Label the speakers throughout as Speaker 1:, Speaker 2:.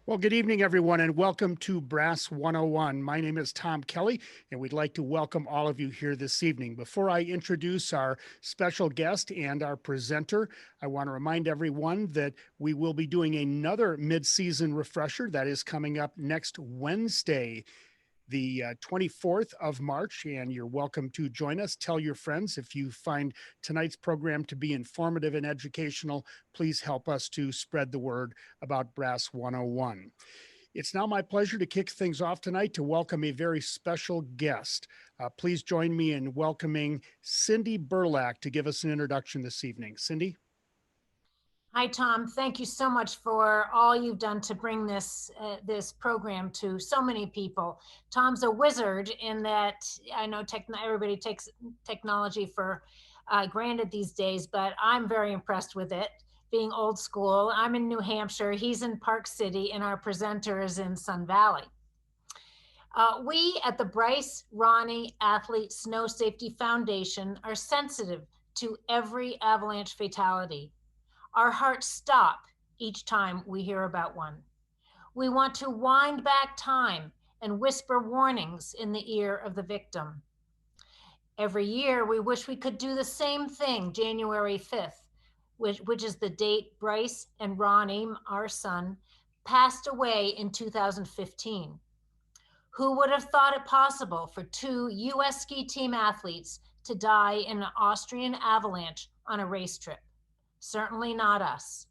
Speaker 1: Well, good evening, everyone, and welcome to Brass 101. My name is Tom Kelly, and we'd like to welcome all of you here this evening. Before I introduce our special guest and our presenter, I want to remind everyone that we will be doing another mid-season refresher that is coming up next Wednesday, the 24th of March, and you're welcome to join us. Tell your friends. If you find tonight's program to be informative and educational, please help us to spread the word about Brass 101. It's now my pleasure to kick things off tonight to welcome a very special guest. Please join me in welcoming Cindy Burlack to give us an introduction this evening. Cindy?
Speaker 2: Hi, Tom. Thank you so much for all you've done to bring this program to so many people. Tom's a wizard in that I know everybody takes technology for granted these days, but I'm very impressed with it. Being old school, I'm in New Hampshire, he's in Park City, and our presenter is in Sun Valley. We at the Bryce Ronnie Athlete Snow Safety Foundation are sensitive to every avalanche fatality. Our hearts stop each time we hear about one. We want to wind back time and whisper warnings in the ear of the victim. Every year, we wish we could do the same thing January 5th, which is the date Bryce and Ronnie, our son, passed away in 2015. Who would have thought it possible for two U.S. ski team athletes to die in an Austrian avalanche on a race trip? Certainly not us.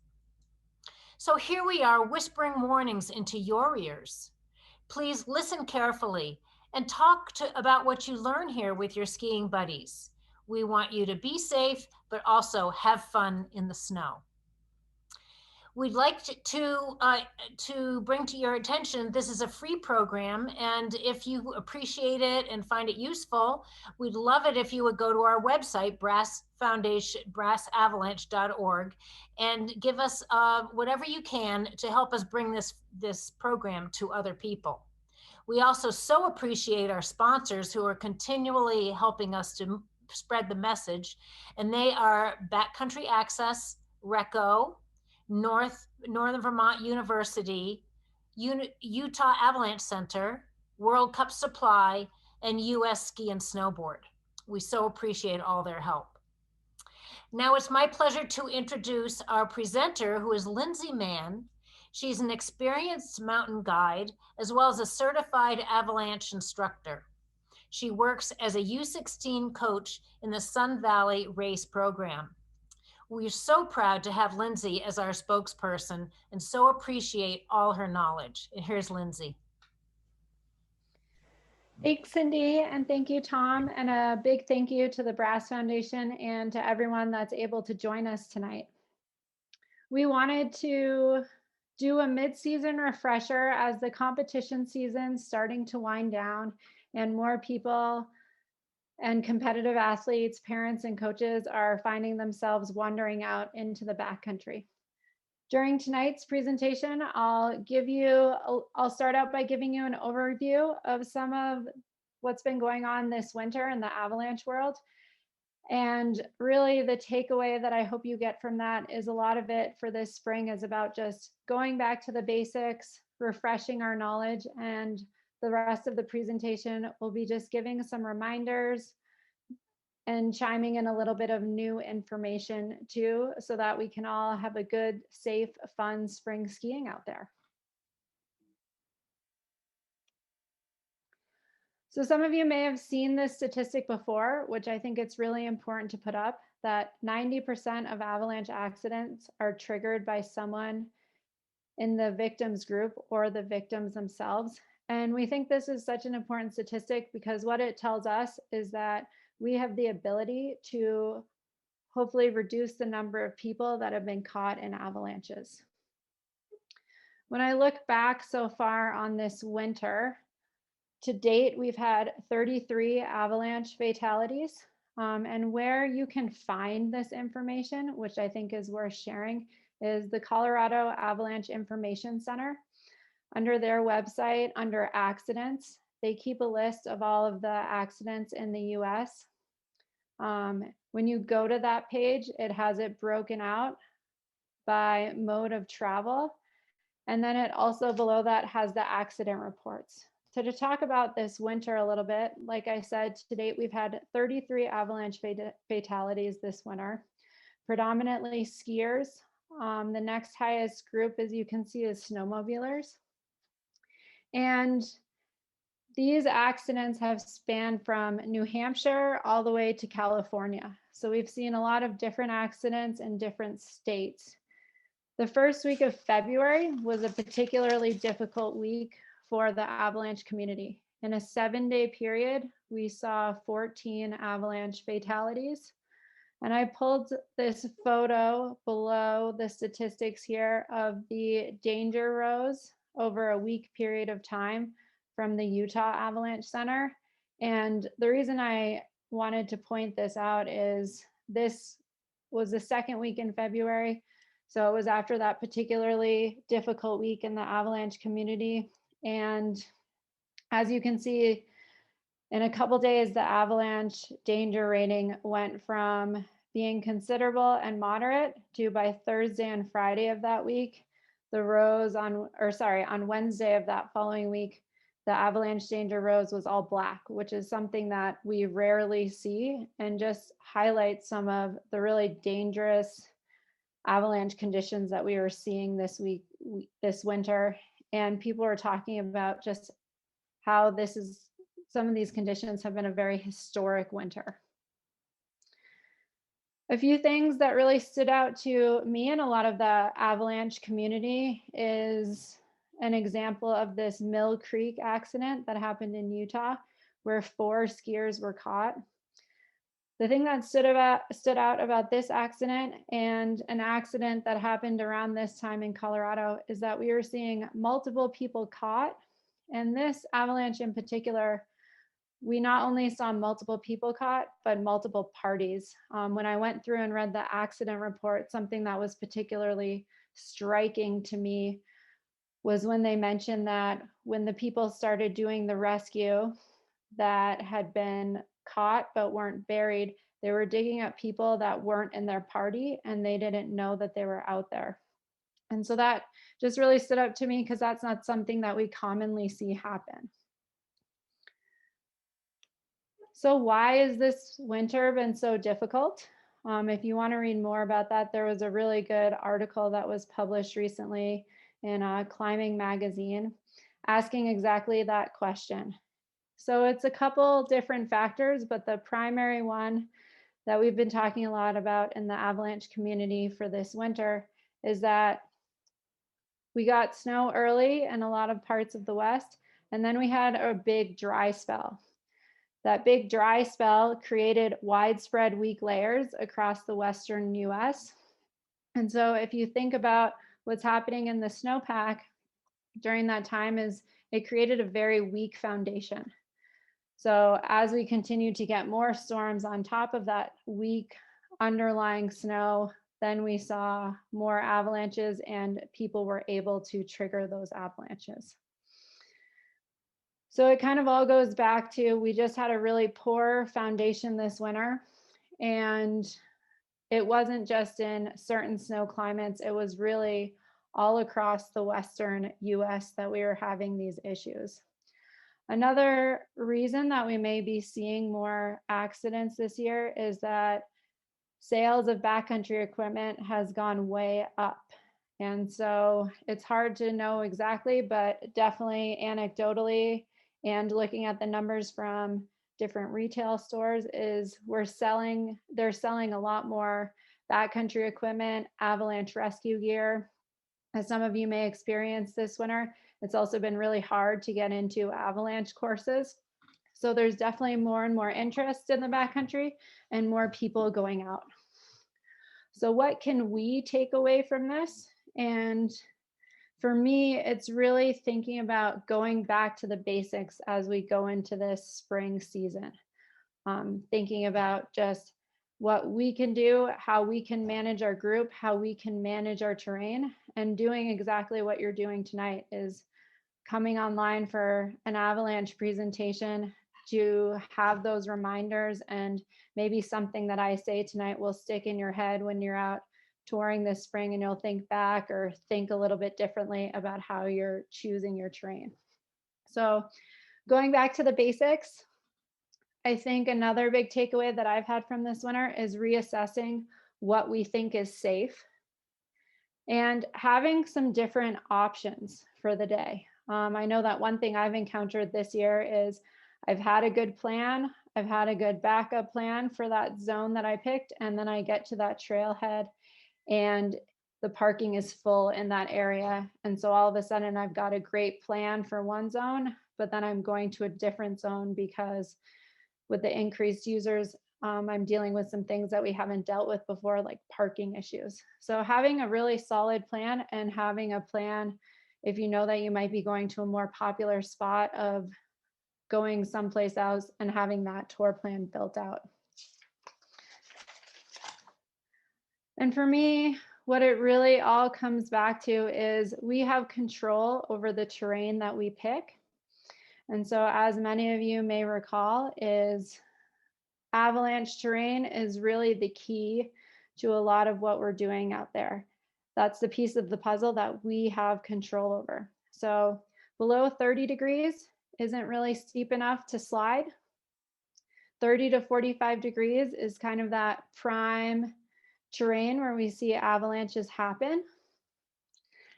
Speaker 2: So here we are whispering warnings into your ears. Please listen carefully and talk about what you learn here with your skiing buddies. We want you to be safe, but also have fun in the snow. We'd like to bring to your attention, this is a free program, and if you appreciate it and find it useful, we'd love it if you would go to our website, brassavalanche.org, and give us whatever you can to help us bring this program to other people. We also so appreciate our sponsors who are continually helping us to spread the message, and they are Backcountry Access, RECO, Northern Vermont University, Utah Avalanche Center, World Cup Supply, and US Ski and Snowboard. We so appreciate all their help. Now it's my pleasure to introduce our presenter, who is Lindsay Mann. She's an experienced mountain guide, as well as a certified avalanche instructor. She works as a U16 coach in the Sun Valley race program. We're so proud to have Lindsay as our spokesperson and so appreciate all her knowledge. And here's Lindsay.
Speaker 3: Thanks, Cindy, and thank you, Tom, and a big thank you to the Brass Foundation and to everyone that's able to join us tonight. We wanted to do a mid-season refresher as the competition season's starting to wind down and more people and competitive athletes, parents, and coaches are finding themselves wandering out into the backcountry. During tonight's presentation, I'll start out by giving you an overview of some of what's been going on this winter in the avalanche world. And really the takeaway that I hope you get from that is a lot of it for this spring is about just going back to the basics, refreshing our knowledge, and the rest of the presentation will be just giving some reminders and chiming in a little bit of new information too, so that we can all have a good, safe, fun spring skiing out there. So some of you may have seen this statistic before, which I think it's really important to put up, that 90% of avalanche accidents are triggered by someone in the victims group or the victims themselves. And we think this is such an important statistic because what it tells us is that we have the ability to hopefully reduce the number of people that have been caught in avalanches. When I look back so far on this winter, to date, we've had 33 avalanche fatalities. And where you can find this information, which I think is worth sharing, is the Colorado Avalanche Information Center. Under their website, under accidents, they keep a list of all of the accidents in the US. When you go to that page, it has it broken out by mode of travel. And then it also below that has the accident reports. So to talk about this winter a little bit, like I said, to date, we've had 33 avalanche fatalities this winter, predominantly skiers. The next highest group, as you can see, is snowmobilers. And these accidents have spanned from New Hampshire all the way to California. So we've seen a lot of different accidents in different states. The first week of February was a particularly difficult week for the avalanche community. In a 7-day period, we saw 14 avalanche fatalities. And I pulled this photo below the statistics here of the danger rows over a week period of time from the Utah Avalanche Center. And the reason I wanted to point this out is this was the second week in February. So it was after that particularly difficult week in the avalanche community. And as you can see, in a couple days, the avalanche danger rating went from being considerable and moderate to, by Thursday and Friday of that week, the rows on Wednesday of that following week, the avalanche danger rows was all black, which is something that we rarely see and just highlights some of the really dangerous avalanche conditions that we were seeing this winter. And people are talking about just how some of these conditions have been a very historic winter. A few things that really stood out to me and a lot of the avalanche community is an example of this Mill Creek accident that happened in Utah, where 4 skiers were caught. The thing that stood out about this accident and an accident that happened around this time in Colorado is that we were seeing multiple people caught. And this avalanche in particular, we not only saw multiple people caught, but multiple parties. When I went through and read the accident report, something that was particularly striking to me was when they mentioned that when the people started doing the rescue that had been caught but weren't buried, they were digging up people that weren't in their party and they didn't know that they were out there. And so that just really stood out to me because that's not something that we commonly see happen. So why has this winter been so difficult? If you want to read more about that, there was a really good article that was published recently in Climbing Magazine asking exactly that question. So it's a couple different factors, but the primary one that we've been talking a lot about in the avalanche community for this winter is that we got snow early in a lot of parts of the West, and then we had a big dry spell. That big dry spell created widespread weak layers across the Western US. And so if you think about what's happening in the snowpack during that time is it created a very weak foundation. So as we continue to get more storms on top of that weak underlying snow, then we saw more avalanches and people were able to trigger those avalanches. So it kind of all goes back to, we just had a really poor foundation this winter, and it wasn't just in certain snow climates, it was really all across the Western US that we were having these issues. Another reason that we may be seeing more accidents this year is that sales of backcountry equipment has gone way up. And so it's hard to know exactly, but definitely anecdotally and looking at the numbers from different retail stores is they're selling a lot more backcountry equipment, avalanche rescue gear. As some of you may experience this winter, it's also been really hard to get into avalanche courses. So there's definitely more and more interest in the backcountry and more people going out. So what can we take away from this? And for me, it's really thinking about going back to the basics as we go into this spring season. Thinking about just what we can do, how we can manage our group, how we can manage our terrain, and doing exactly what you're doing tonight is coming online for an avalanche presentation to have those reminders, and maybe something that I say tonight will stick in your head when you're out touring this spring, and you'll think back or think a little bit differently about how you're choosing your terrain. So going back to the basics, I think another big takeaway that I've had from this winter is reassessing what we think is safe and having some different options for the day. I know that one thing I've encountered this year is I've had a good plan, I've had a good backup plan for that zone that I picked, and then I get to that trailhead and the parking is full in that area. And so all of a sudden I've got a great plan for one zone, but then I'm going to a different zone because with the increased users, I'm dealing with some things that we haven't dealt with before, like parking issues. So having a really solid plan and having a plan, if you know that you might be going to a more popular spot, of going someplace else and having that tour plan built out. And for me, what it really all comes back to is we have control over the terrain that we pick. And so as many of you may recall, is avalanche terrain is really the key to a lot of what we're doing out there. That's the piece of the puzzle that we have control over. So below 30 degrees isn't really steep enough to slide. 30 to 45 degrees is kind of that prime terrain where we see avalanches happen.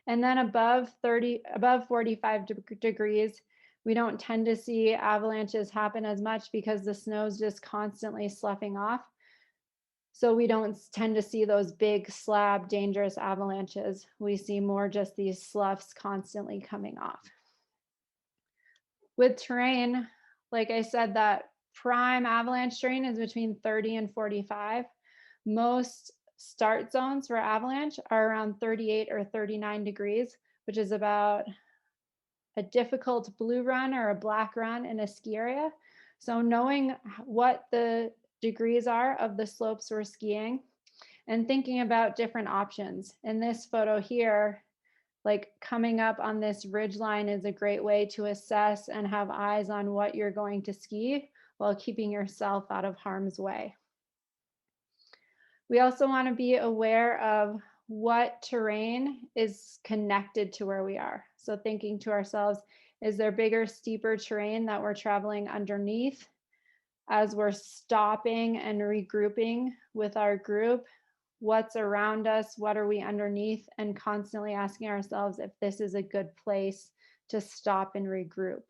Speaker 3: And then above 45 degrees, we don't tend to see avalanches happen as much because the snow's just constantly sloughing off. So we don't tend to see those big slab dangerous avalanches. We see more just these sloughs constantly coming off. With terrain, like I said, that prime avalanche terrain is between 30 and 45. Most start zones for avalanche are around 38 or 39 degrees, which is about a difficult blue run or a black run in a ski area. So knowing what the degrees are of the slopes we're skiing and thinking about different options. In this photo here, like coming up on this ridge line is a great way to assess and have eyes on what you're going to ski while keeping yourself out of harm's way. We also want to be aware of what terrain is connected to where we are. So thinking to ourselves, is there bigger, steeper terrain that we're traveling underneath as we're stopping and regrouping with our group? What's around us? What are we underneath? And constantly asking ourselves if this is a good place to stop and regroup.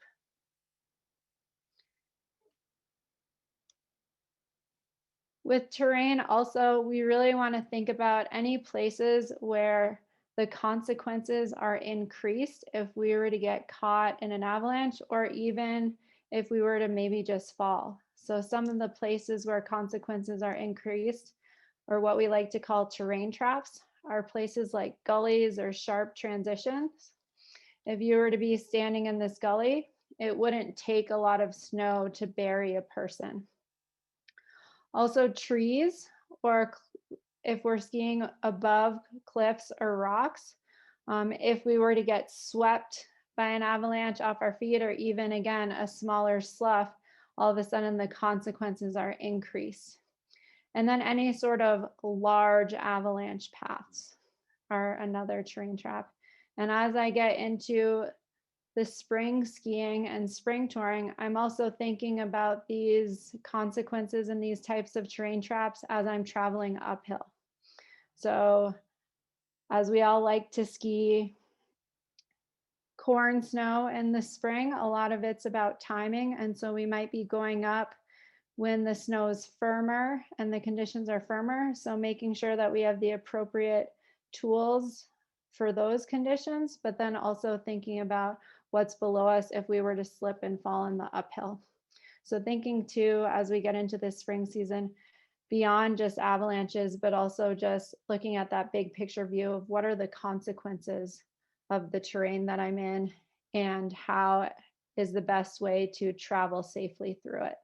Speaker 3: With terrain also, we really want to think about any places where the consequences are increased if we were to get caught in an avalanche, or even if we were to maybe just fall. So some of the places where consequences are increased, or what we like to call terrain traps, are places like gullies or sharp transitions. If you were to be standing in this gully, it wouldn't take a lot of snow to bury a person. Also trees, or if we're skiing above cliffs or rocks, if we were to get swept by an avalanche off our feet, or even again, a smaller slough, all of a sudden the consequences are increased. And then any sort of large avalanche paths are another terrain trap. And as I get into the spring skiing and spring touring, I'm also thinking about these consequences and these types of terrain traps as I'm traveling uphill. So as we all like to ski corn snow in the spring, a lot of it's about timing. And so we might be going up when the snow is firmer and the conditions are firmer. So making sure that we have the appropriate tools for those conditions, but then also thinking about what's below us if we were to slip and fall in the uphill. So thinking too, as we get into this spring season, beyond just avalanches, but also just looking at that big picture view of what are the consequences of the terrain that I'm in and how is the best way to travel safely through it.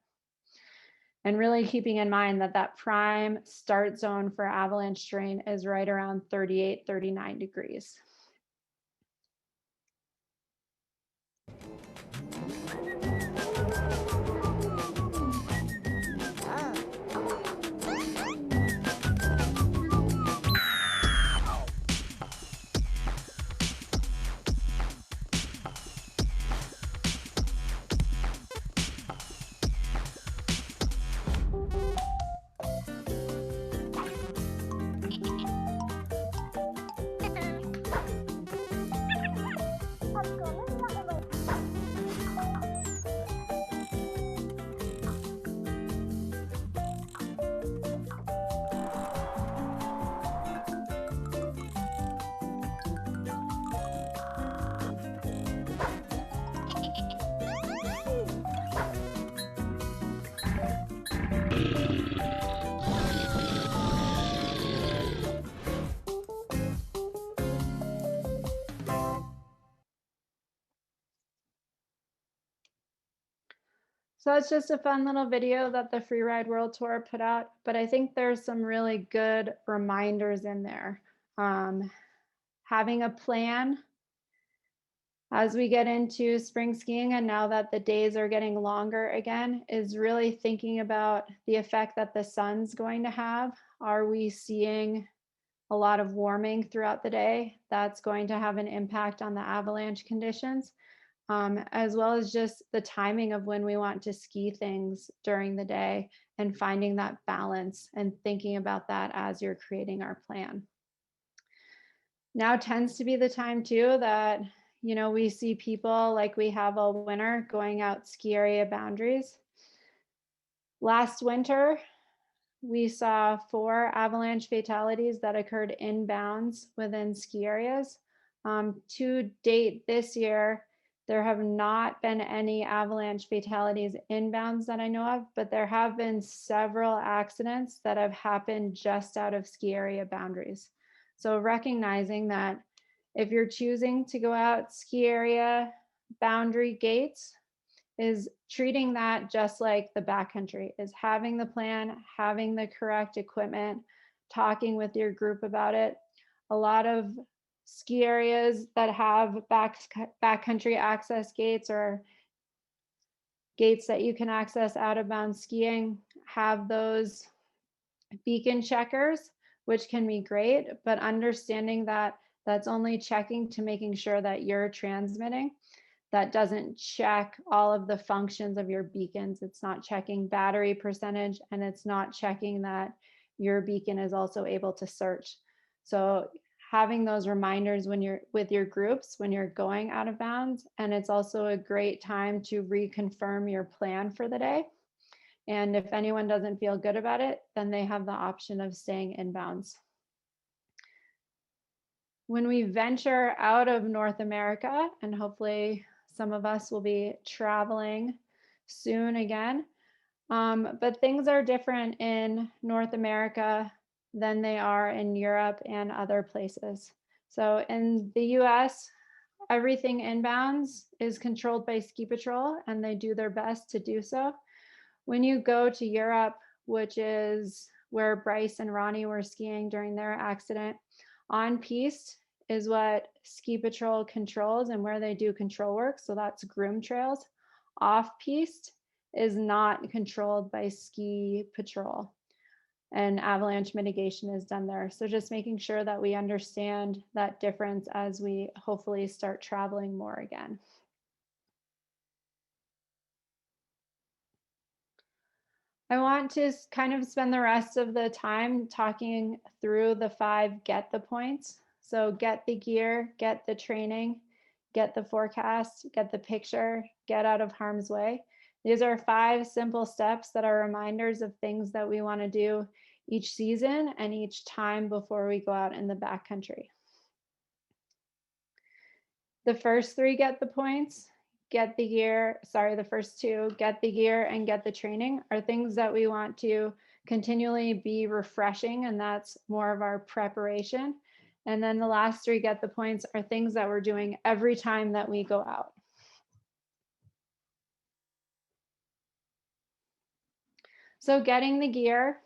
Speaker 3: And really keeping in mind that that prime start zone for avalanche terrain is right around 38, 39 degrees. So it's just a fun little video that the Freeride World Tour put out, but I think there's some really good reminders in there. Um, Having a plan as we get into spring skiing, and now that the days are getting longer again, is really thinking about the effect that the sun's going to have. Are we seeing a lot of warming throughout the day? That's going to have an impact on the avalanche conditions, as well as just the timing of when we want to ski things during the day, and finding that balance and thinking about that as you're creating our plan. Now tends to be the time too that, we see people like we have all winter going out ski area boundaries. Last winter, we saw 4 avalanche fatalities that occurred inbounds within ski areas. To date this year, there have not been any avalanche fatalities inbounds that I know of, but there have been several accidents that have happened just out of ski area boundaries. So recognizing that if you're choosing to go out ski area boundary gates, is treating that just like the backcountry, is having the plan, having the correct equipment, talking with your group about it. A lot of ski areas that have backcountry access gates, or gates that you can access out of bounds skiing, have those beacon checkers, which can be great, but understanding that that's only checking to making sure that you're transmitting. That doesn't check all of the functions of your beacons. It's not checking battery percentage, and it's not checking that your beacon is also able to search. So having those reminders when you're with your groups, when you're going out of bounds, and it's also a great time to reconfirm your plan for the day. And if anyone doesn't feel good about it, then they have the option of staying inbounds. When we venture out of North America, and hopefully some of us will be traveling soon again, but things are different in North America than they are in Europe and other places. So in the US, everything inbounds is controlled by Ski Patrol, and they do their best to do so. When you go to Europe, which is where Bryce and Ronnie were skiing during their accident, on piste is what Ski Patrol controls and where they do control work. So that's groom trails. Off piste is not controlled by Ski Patrol, and avalanche mitigation is done there. So just making sure that we understand that difference as we hopefully start traveling more again. I want to kind of spend the rest of the time talking through the 5 get the points. So get the gear, get the training, get the forecast, get the picture, get out of harm's way. These are 5 simple steps that are reminders of things that we want to do each season and each time before we go out in the backcountry. The first 3 get the points, get the gear, the first 2, get the gear and get the training, are things that we want to continually be refreshing, and that's more of our preparation. And then the last 3 get the points are things that we're doing every time that we go out. So getting the gear,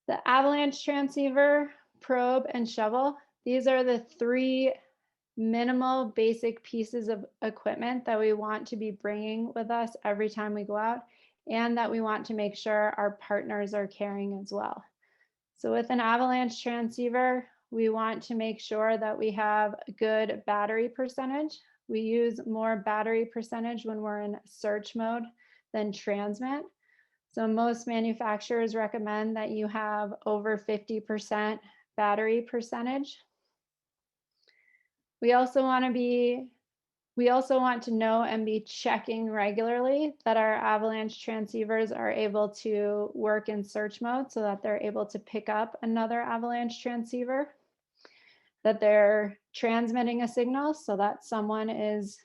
Speaker 3: the avalanche transceiver, probe, and shovel, these are the 3 minimal basic pieces of equipment that we want to be bringing with us every time we go out, and that we want to make sure our partners are carrying as well. So with an avalanche transceiver, we want to make sure that we have a good battery percentage. We use more battery percentage when we're in search mode than transmit. So most manufacturers recommend that you have over 50% battery percentage. We also want to know and be checking regularly that our avalanche transceivers are able to work in search mode, so that they're able to pick up another avalanche transceiver, that they're transmitting a signal so that someone is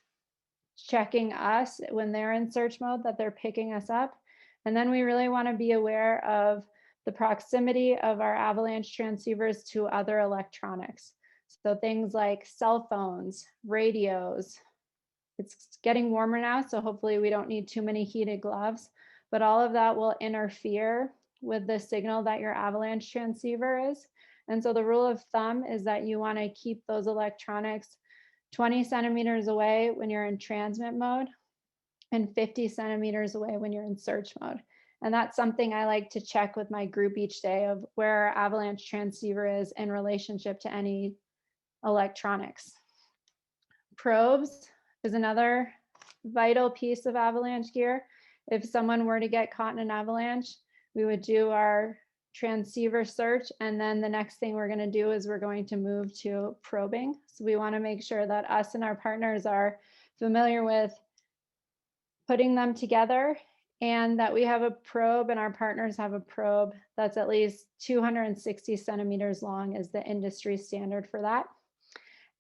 Speaker 3: checking us when they're in search mode, that they're picking us up. And then we really want to be aware of the proximity of our avalanche transceivers to other electronics. So things like cell phones, radios, It's getting warmer now, so hopefully we don't need too many heated gloves, but all of that will interfere with the signal that your avalanche transceiver is. And so the rule of thumb is that you want to keep those electronics 20 centimeters away when you're in transmit mode and 50 centimeters away when you're in search mode. And that's something I like to check with my group each day of where our avalanche transceiver is in relationship to any electronics. Probes is another vital piece of avalanche gear. If someone were to get caught in an avalanche, we would do our transceiver search, and then the next thing we're going to do is we're going to move to probing. So we want to make sure that us and our partners are familiar with putting them together, and that we have a probe and our partners have a probe that's at least 260 centimeters long is the industry standard for that.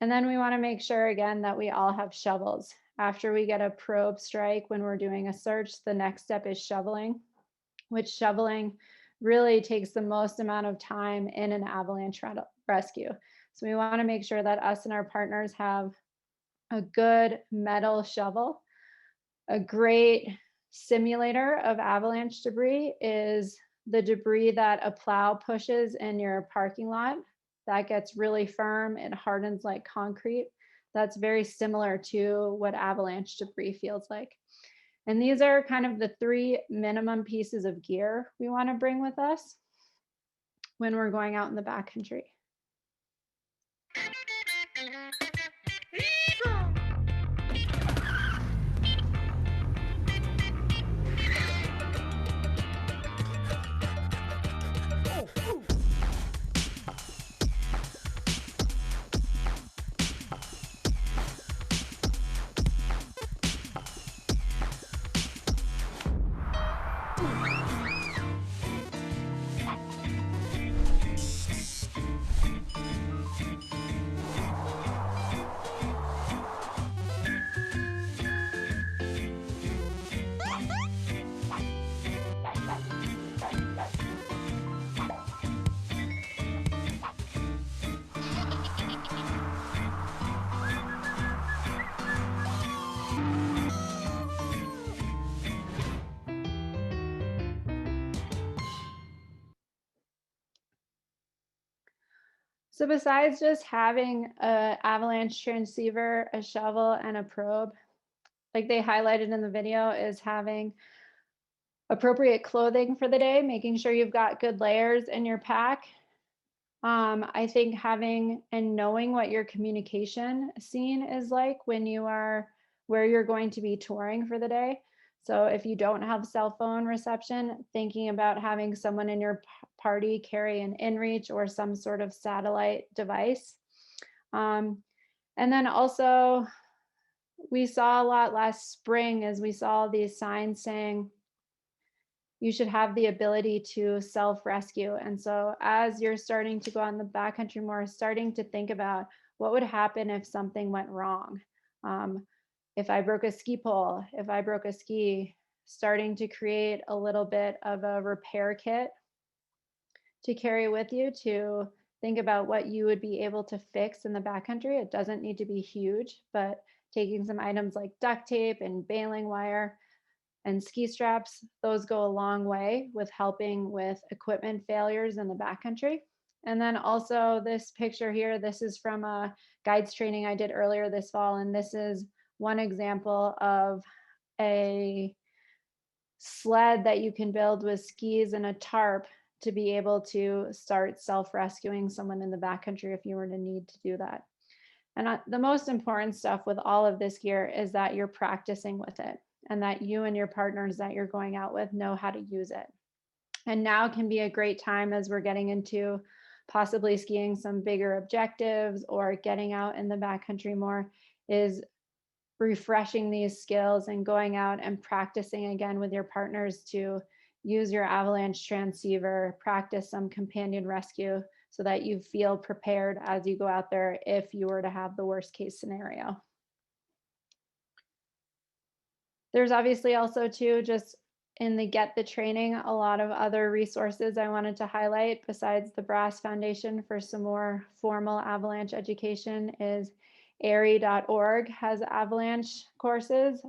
Speaker 3: And then we want to make sure again that we all have shovels. After we get a probe strike when we're doing a search, the next step is shoveling, which shoveling really takes the most amount of time in an avalanche rescue. So we want to make sure that us and our partners have a good metal shovel. A great simulator of avalanche debris is the debris that a plow pushes in your parking lot. That gets really firm, it hardens like concrete. That's very similar to what avalanche debris feels like. And these are kind of the 3 minimum pieces of gear we want to bring with us when we're going out in the backcountry. So besides just having an avalanche transceiver, a shovel, and a probe, like they highlighted in the video, is having appropriate clothing for the day, making sure you've got good layers in your pack. I think having and knowing what your communication scene is like when you are where you're going to be touring for the day. So if you don't have cell phone reception, thinking about having someone in your party carry an inReach or some sort of satellite device. And then also, we saw a lot last spring as we saw these signs saying you should have the ability to self-rescue. And so as you're starting to go out in the backcountry more, starting to think about what would happen if something went wrong. If I broke a ski pole, if I broke a ski, starting to create a little bit of a repair kit to carry with you to think about what you would be able to fix in the backcountry. It doesn't need to be huge, but taking some items like duct tape and baling wire and ski straps, those go a long way with helping with equipment failures in the backcountry. And then also this picture here, this is from a guides training I did earlier this fall. And this is one example of a sled that you can build with skis and a tarp to be able to start self-rescuing someone in the backcountry if you were to need to do that. And the most important stuff with all of this gear is that you're practicing with it and that you and your partners that you're going out with know how to use it. And now can be a great time as we're getting into possibly skiing some bigger objectives or getting out in the backcountry more, is refreshing these skills and going out and practicing again with your partners to use your avalanche transceiver, practice some companion rescue so that you feel prepared as you go out there if you were to have the worst case scenario. There's obviously also too, just in the Get the Training, a lot of other resources I wanted to highlight besides the Brass Foundation for some more formal avalanche education is ARI.org has avalanche courses.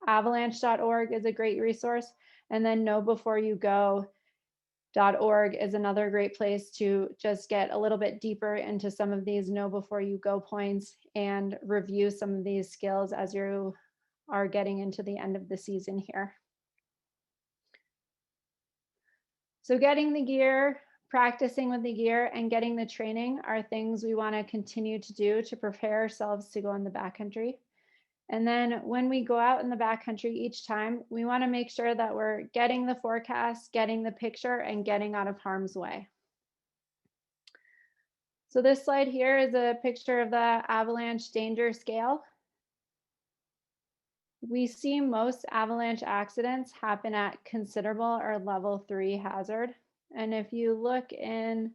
Speaker 3: Avalanche.org is a great resource. And then knowbeforeyougo.org is another great place to just get a little bit deeper into some of these know before you go points and review some of these skills as you are getting into the end of the season here. So getting the gear, practicing with the gear, and getting the training are things we want to continue to do to prepare ourselves to go in the backcountry. And then when we go out in the backcountry each time, we want to make sure that we're getting the forecast, getting the picture, and getting out of harm's way. So this slide here is a picture of the avalanche danger scale. We see most avalanche accidents happen at considerable or level 3 hazard. And if you look in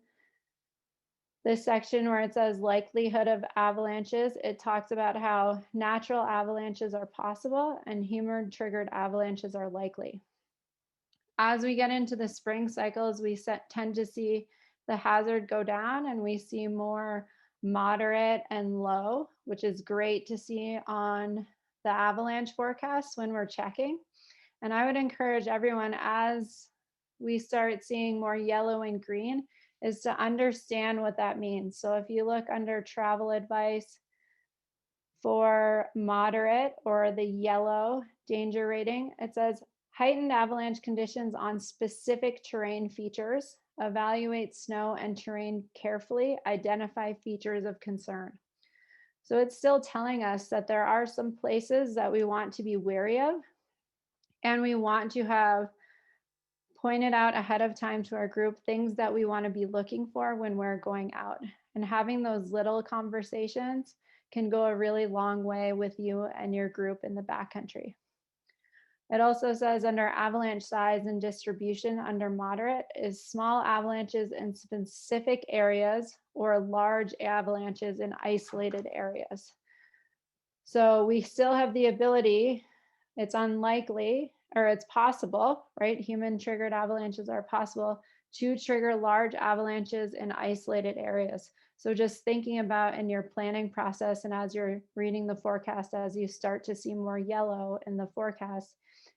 Speaker 3: this section where it says likelihood of avalanches, it talks about how natural avalanches are possible and human triggered avalanches are likely. As we get into the spring cycles, we tend to see the hazard go down and we see more moderate and low, which is great to see on the avalanche forecast when we're checking. And I would encourage everyone, as we start seeing more yellow and green, is to understand what that means. So if you look under travel advice for moderate or the yellow danger rating, it says heightened avalanche conditions on specific terrain features, evaluate snow and terrain carefully, identify features of concern. So it's still telling us that there are some places that we want to be wary of, and we want to have pointed out ahead of time to our group things that we want to be looking for when we're going out. And having those little conversations can go a really long way with you and your group in the backcountry. It also says under avalanche size and distribution, under moderate is small avalanches in specific areas or large avalanches in isolated areas. So we still have the ability, it's unlikely, or it's possible, right? Human triggered avalanches are possible to trigger large avalanches in isolated areas. So just thinking about in your planning process and as you're reading the forecast, as you start to see more yellow in the forecast,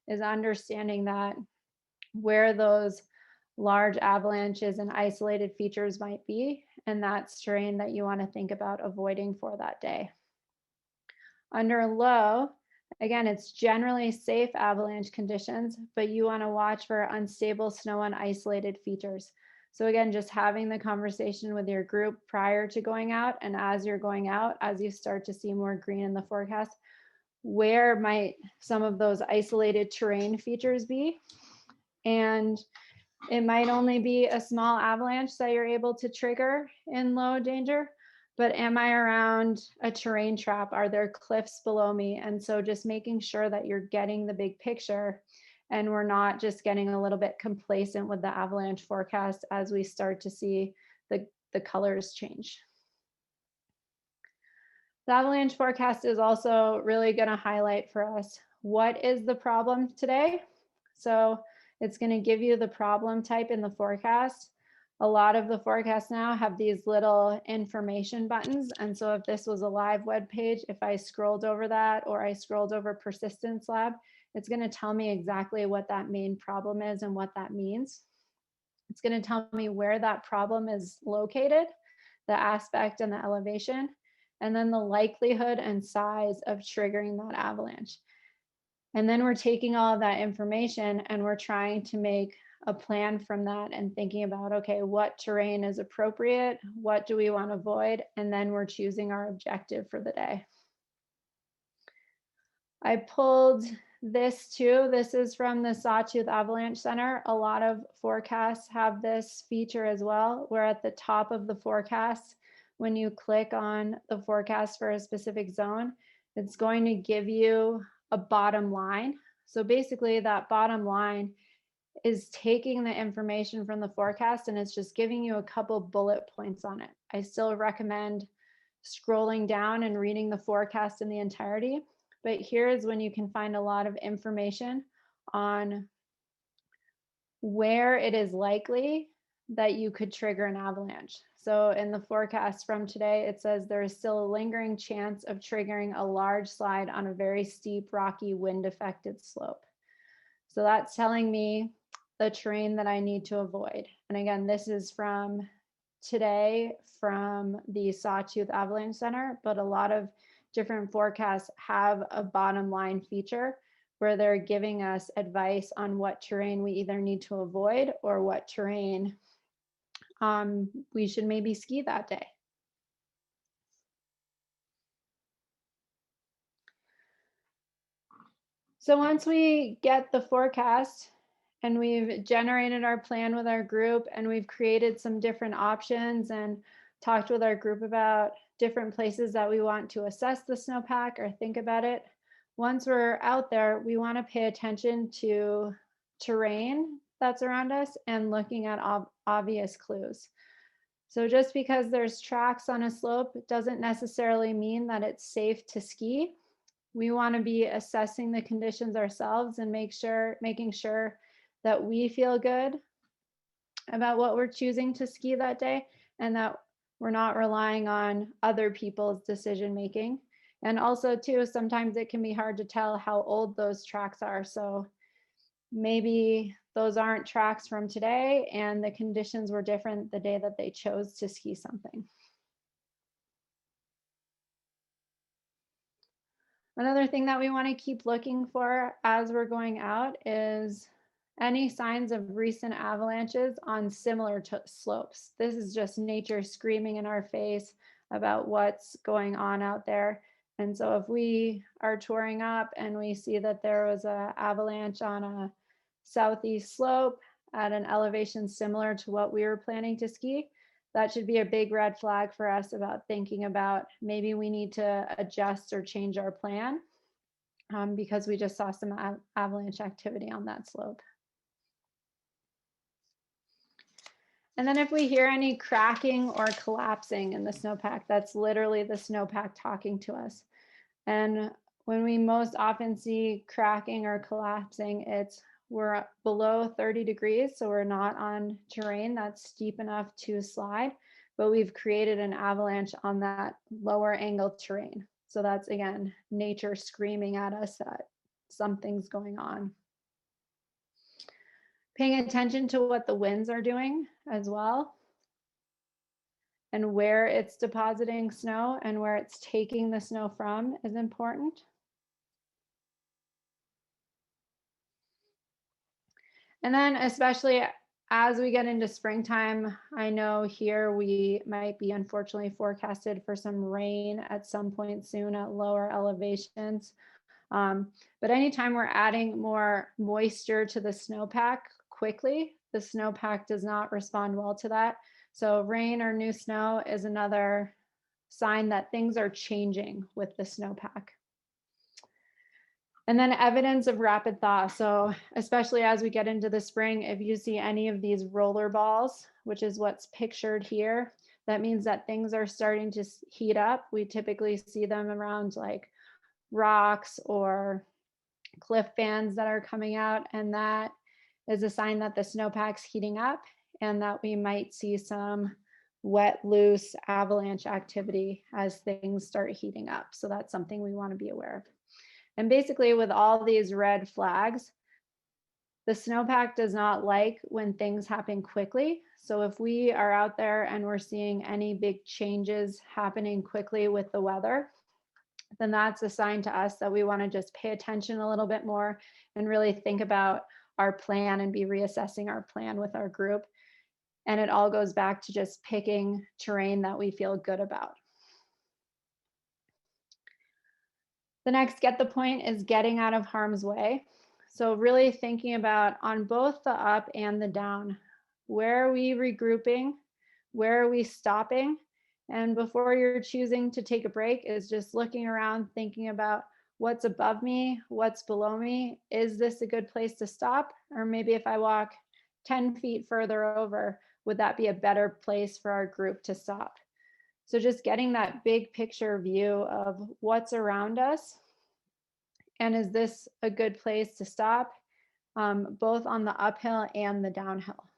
Speaker 3: is understanding that where those large avalanches and isolated features might be, and that's terrain that you want to think about avoiding for that day. Under low, again, it's generally safe avalanche conditions, but you want to watch for unstable snow and isolated features. So again, just having the conversation with your group prior to going out, and as you're going out, as you start to see more green in the forecast, where might some of those isolated terrain features be? And it might only be a small avalanche that you're able to trigger in low danger, but am I around a terrain trap? Are there cliffs below me? And so just making sure that you're getting the big picture and we're not just getting a little bit complacent with the avalanche forecast as we start to see the colors change. The avalanche forecast is also really going to highlight for us what is the problem today. So it's going to give you the problem type in the forecast. A lot of the forecasts now have these little information buttons. And so if this was a live web page, if I scrolled over that or I scrolled over persistence lab, it's going to tell me exactly what that main problem is and what that means. It's going to tell me where that problem is located, the aspect and the elevation, and then the likelihood and size of triggering that avalanche. And then we're taking all of that information and we're trying to make a plan from that and thinking about, okay, what terrain is appropriate? What do we want to avoid? And then we're choosing our objective for the day. I pulled this too. This is from the Sawtooth Avalanche Center. A lot of forecasts have this feature as well, where at the top of the forecast, when you click on the forecast for a specific zone, it's going to give you a bottom line. So basically that bottom line is taking the information from the forecast and it's just giving you a couple bullet points on it. I still recommend scrolling down and reading the forecast in the entirety, but here's when you can find a lot of information on where it is likely that you could trigger an avalanche. So in the forecast from today, it says there is still a lingering chance of triggering a large slide on a very steep, rocky, wind-affected slope. So that's telling me the terrain that I need to avoid. And again, this is from today from the Sawtooth Avalanche Center, but a lot of different forecasts have a bottom line feature where they're giving us advice on what terrain we either need to avoid or what terrain we should maybe ski that day. So once we get the forecast and we've generated our plan with our group and we've created some different options and talked with our group about different places that we want to assess the snowpack or think about it, once we're out there, we want to pay attention to terrain that's around us and looking at obvious clues. So just because there's tracks on a slope doesn't necessarily mean that it's safe to ski. We want to be assessing the conditions ourselves and making sure that we feel good about what we're choosing to ski that day and that we're not relying on other people's decision making. And also too, sometimes it can be hard to tell how old those tracks are. So maybe those aren't tracks from today and the conditions were different the day that they chose to ski something. Another thing that we want to keep looking for as we're going out is any signs of recent avalanches on similar slopes. This is just nature screaming in our face about what's going on out there. And so if we are touring up and we see that there was an avalanche on a southeast slope at an elevation similar to what we were planning to ski, that should be a big red flag for us about thinking about maybe we need to adjust or change our plan because we just saw some avalanche activity on that slope. And then if we hear any cracking or collapsing in the snowpack, that's literally the snowpack talking to us. And when we most often see cracking or collapsing, we're below 30 degrees, so we're not on terrain that's steep enough to slide, but we've created an avalanche on that lower angle terrain. So that's, again, nature screaming at us that something's going on. Paying attention to what the winds are doing as well, and where it's depositing snow and where it's taking the snow from is important. And then especially as we get into springtime, I know here we might be unfortunately forecasted for some rain at some point soon at lower elevations. But anytime we're adding more moisture to the snowpack quickly, the snowpack does not respond well to that. So rain or new snow is another sign that things are changing with the snowpack. And then evidence of rapid thaw. So especially as we get into the spring, if you see any of these roller balls, which is what's pictured here, that means that things are starting to heat up. We typically see them around like rocks or cliff fans that are coming out. And that is a sign that the snowpack's heating up and that we might see some wet, loose avalanche activity as things start heating up. So that's something we want to be aware of. And basically with all these red flags, the snowpack does not like when things happen quickly. So if we are out there and we're seeing any big changes happening quickly with the weather, then that's a sign to us that we want to just pay attention a little bit more and really think about our plan and be reassessing our plan with our group. And it all goes back to just picking terrain that we feel good about. The next get the point is getting out of harm's way. So really thinking about on both the up and the down, where are we regrouping? Where are we stopping? And before you're choosing to take a break is just looking around, thinking about what's above me, what's below me. Is this a good place to stop? Or maybe if I walk 10 feet further over, would that be a better place for our group to stop? So just getting that big picture view of what's around us. And is this a good place to stop, both on the uphill and the downhill?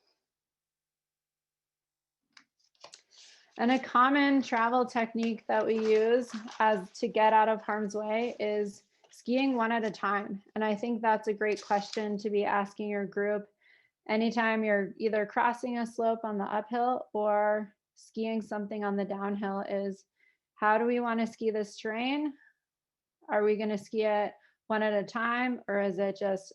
Speaker 3: And a common travel technique that we use as to get out of harm's way is skiing one at a time. And I think that's a great question to be asking your group anytime you're either crossing a slope on the uphill or skiing something on the downhill is, how do we want to ski this terrain? Are we going to ski it one at a time, or is it just,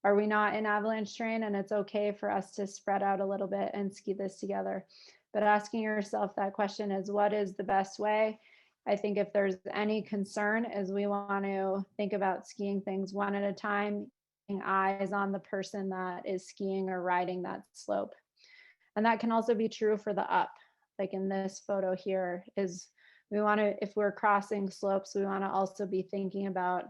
Speaker 3: are we not in avalanche terrain and it's okay for us to spread out a little bit and ski this together? But asking yourself that question is, what is the best way? I think if there's any concern is we want to think about skiing things one at a time, keeping eyes on the person that is skiing or riding that slope. And that can also be true for the up. Like in this photo here is, we want to, if we're crossing slopes, we want to also be thinking about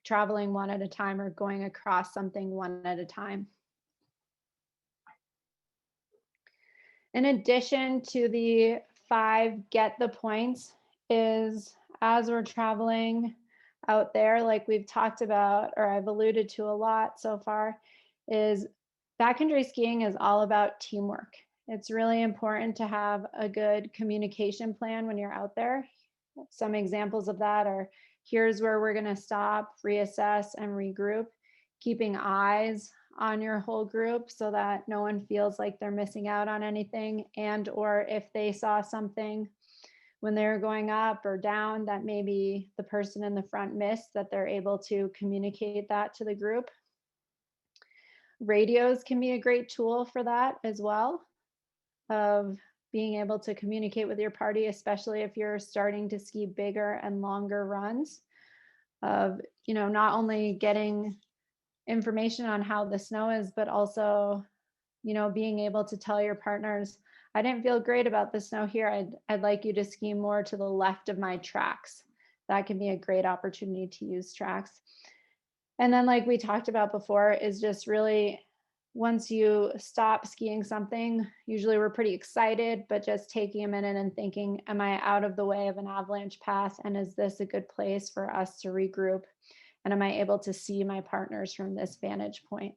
Speaker 3: traveling one at a time or going across something one at a time. In addition to the 5 get the points is, as we're traveling out there, like we've talked about, or I've alluded to a lot so far, is backcountry skiing is all about teamwork. It's really important to have a good communication plan when you're out there. Some examples of that are, here's where we're going to stop, reassess, and regroup, keeping eyes on your whole group so that no one feels like they're missing out on anything, and or if they saw something when they're going up or down that maybe the person in the front missed, that they're able to communicate that to the group. Radios can be a great tool for that as well, of being able to communicate with your party, especially if you're starting to ski bigger and longer runs, of, you know, not only getting information on how the snow is, but also, you know, being able to tell your partners, I didn't feel great about the snow here. I'd like you to ski more to the left of my tracks. That can be a great opportunity to use tracks. And then, like we talked about before, is just really, once you stop skiing something, usually we're pretty excited, but just taking a minute and thinking, am I out of the way of an avalanche path? And is this a good place for us to regroup? And am I able to see my partners from this vantage point?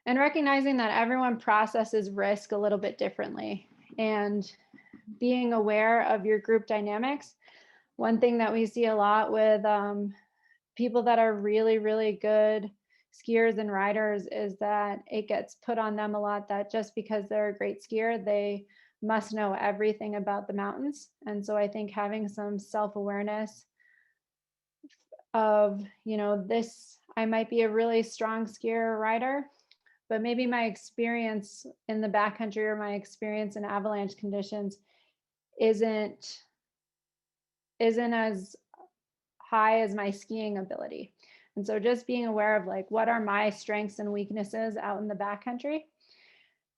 Speaker 3: And recognizing that everyone processes risk a little bit differently, and being aware of your group dynamics. One thing that we see a lot with people that are really, really good skiers and riders is that it gets put on them a lot that just because they're a great skier, they must know everything about the mountains. And so I think having some self-awareness of, you know, this, I might be a really strong skier or rider, but maybe my experience in the backcountry or my experience in avalanche conditions isn't as high as my skiing ability. And so just being aware of, like, what are my strengths and weaknesses out in the backcountry.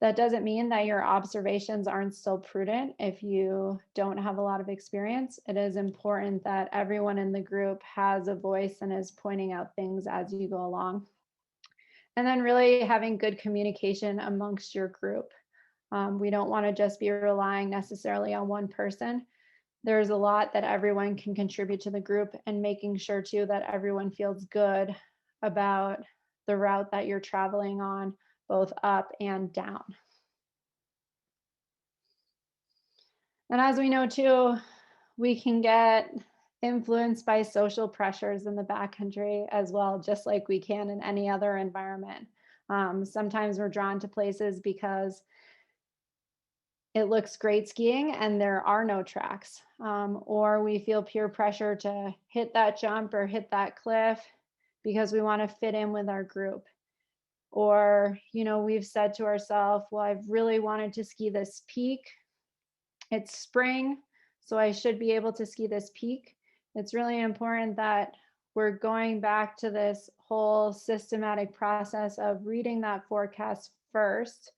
Speaker 3: That doesn't mean that your observations aren't still prudent if you don't have a lot of experience. It is important that everyone in the group has a voice and is pointing out things as you go along. And then really having good communication amongst your group. We don't want to just be relying necessarily on one person. There's a lot that everyone can contribute to the group, and making sure too that everyone feels good about the route that you're traveling on, both up and down. And as we know too, we can get influenced by social pressures in the backcountry as well, just like we can in any other environment. Sometimes we're drawn to places because it looks great skiing and there are no tracks, or we feel peer pressure to hit that jump or hit that cliff because we want to fit in with our group. Or, you know, we've said to ourselves, well, I've really wanted to ski this peak. It's spring, so I should be able to ski this peak. It's really important that we're going back to this whole systematic process of reading that forecast first,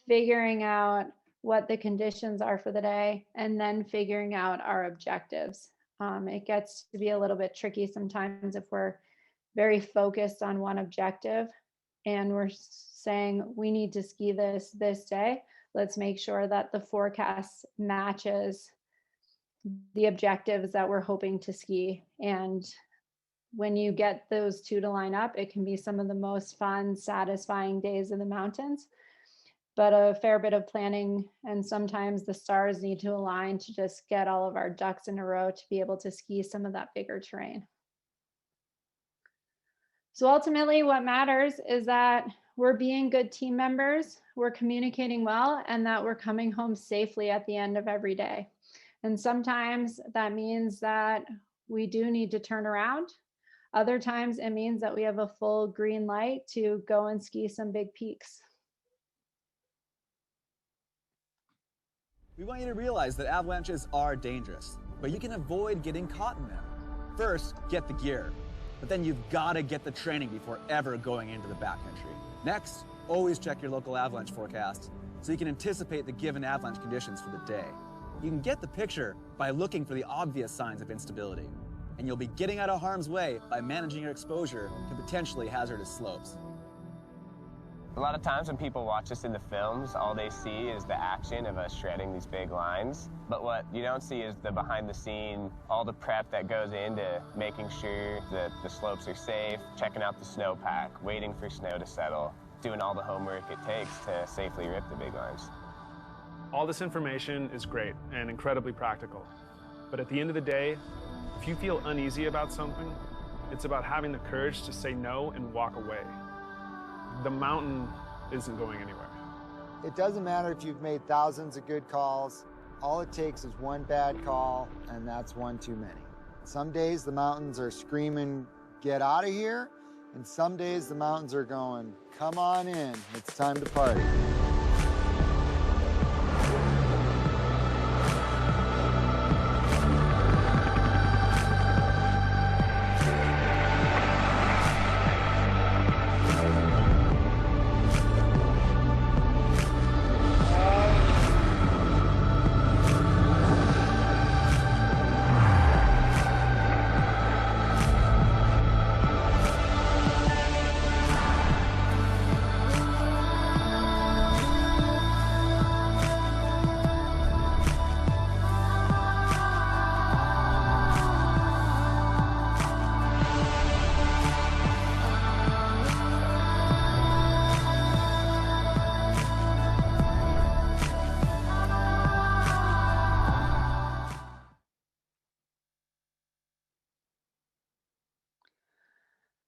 Speaker 3: figuring out what the conditions are for the day, and then figuring out our objectives. It gets to be a little bit tricky sometimes if we're very focused on one objective and we're saying we need to ski this day. Let's make sure that the forecast matches the objectives that we're hoping to ski, and when you get those two to line up, it can be some of the most fun, satisfying days in the mountains. But a fair bit of planning, and sometimes the stars need to align to just get all of our ducks in a row to be able to ski some of that bigger terrain. So ultimately, what matters is that we're being good team members, we're communicating well, and that we're coming home safely at the end of every day. And sometimes that means that we do need to turn around. Other times it means that we have a full green light to go and ski some big peaks.
Speaker 4: We want you to realize that avalanches are dangerous, but you can avoid getting caught in them. First, get the gear, but then you've got to get the training before ever going into the backcountry. Next, always check your local avalanche forecast so you can anticipate the given avalanche conditions for the day. You can get the picture by looking for the obvious signs of instability, and you'll be getting out of harm's way by managing your exposure to potentially hazardous slopes.
Speaker 5: A lot of times when people watch us in the films, all they see is the action of us shredding these big lines. But what you don't see is the behind the scene, all the prep that goes into making sure that the slopes are safe, checking out the snowpack, waiting for snow to settle, doing all the homework it takes to safely rip the big lines.
Speaker 6: All this information is great and incredibly practical. But at the end of the day, if you feel uneasy about something, it's about having the courage to say no and walk away. The mountain isn't going anywhere.
Speaker 7: It doesn't matter if you've made thousands of good calls. All it takes is one bad call, and that's one too many. Some days the mountains are screaming, get out of here, and some days the mountains are going, come on in, it's time to party.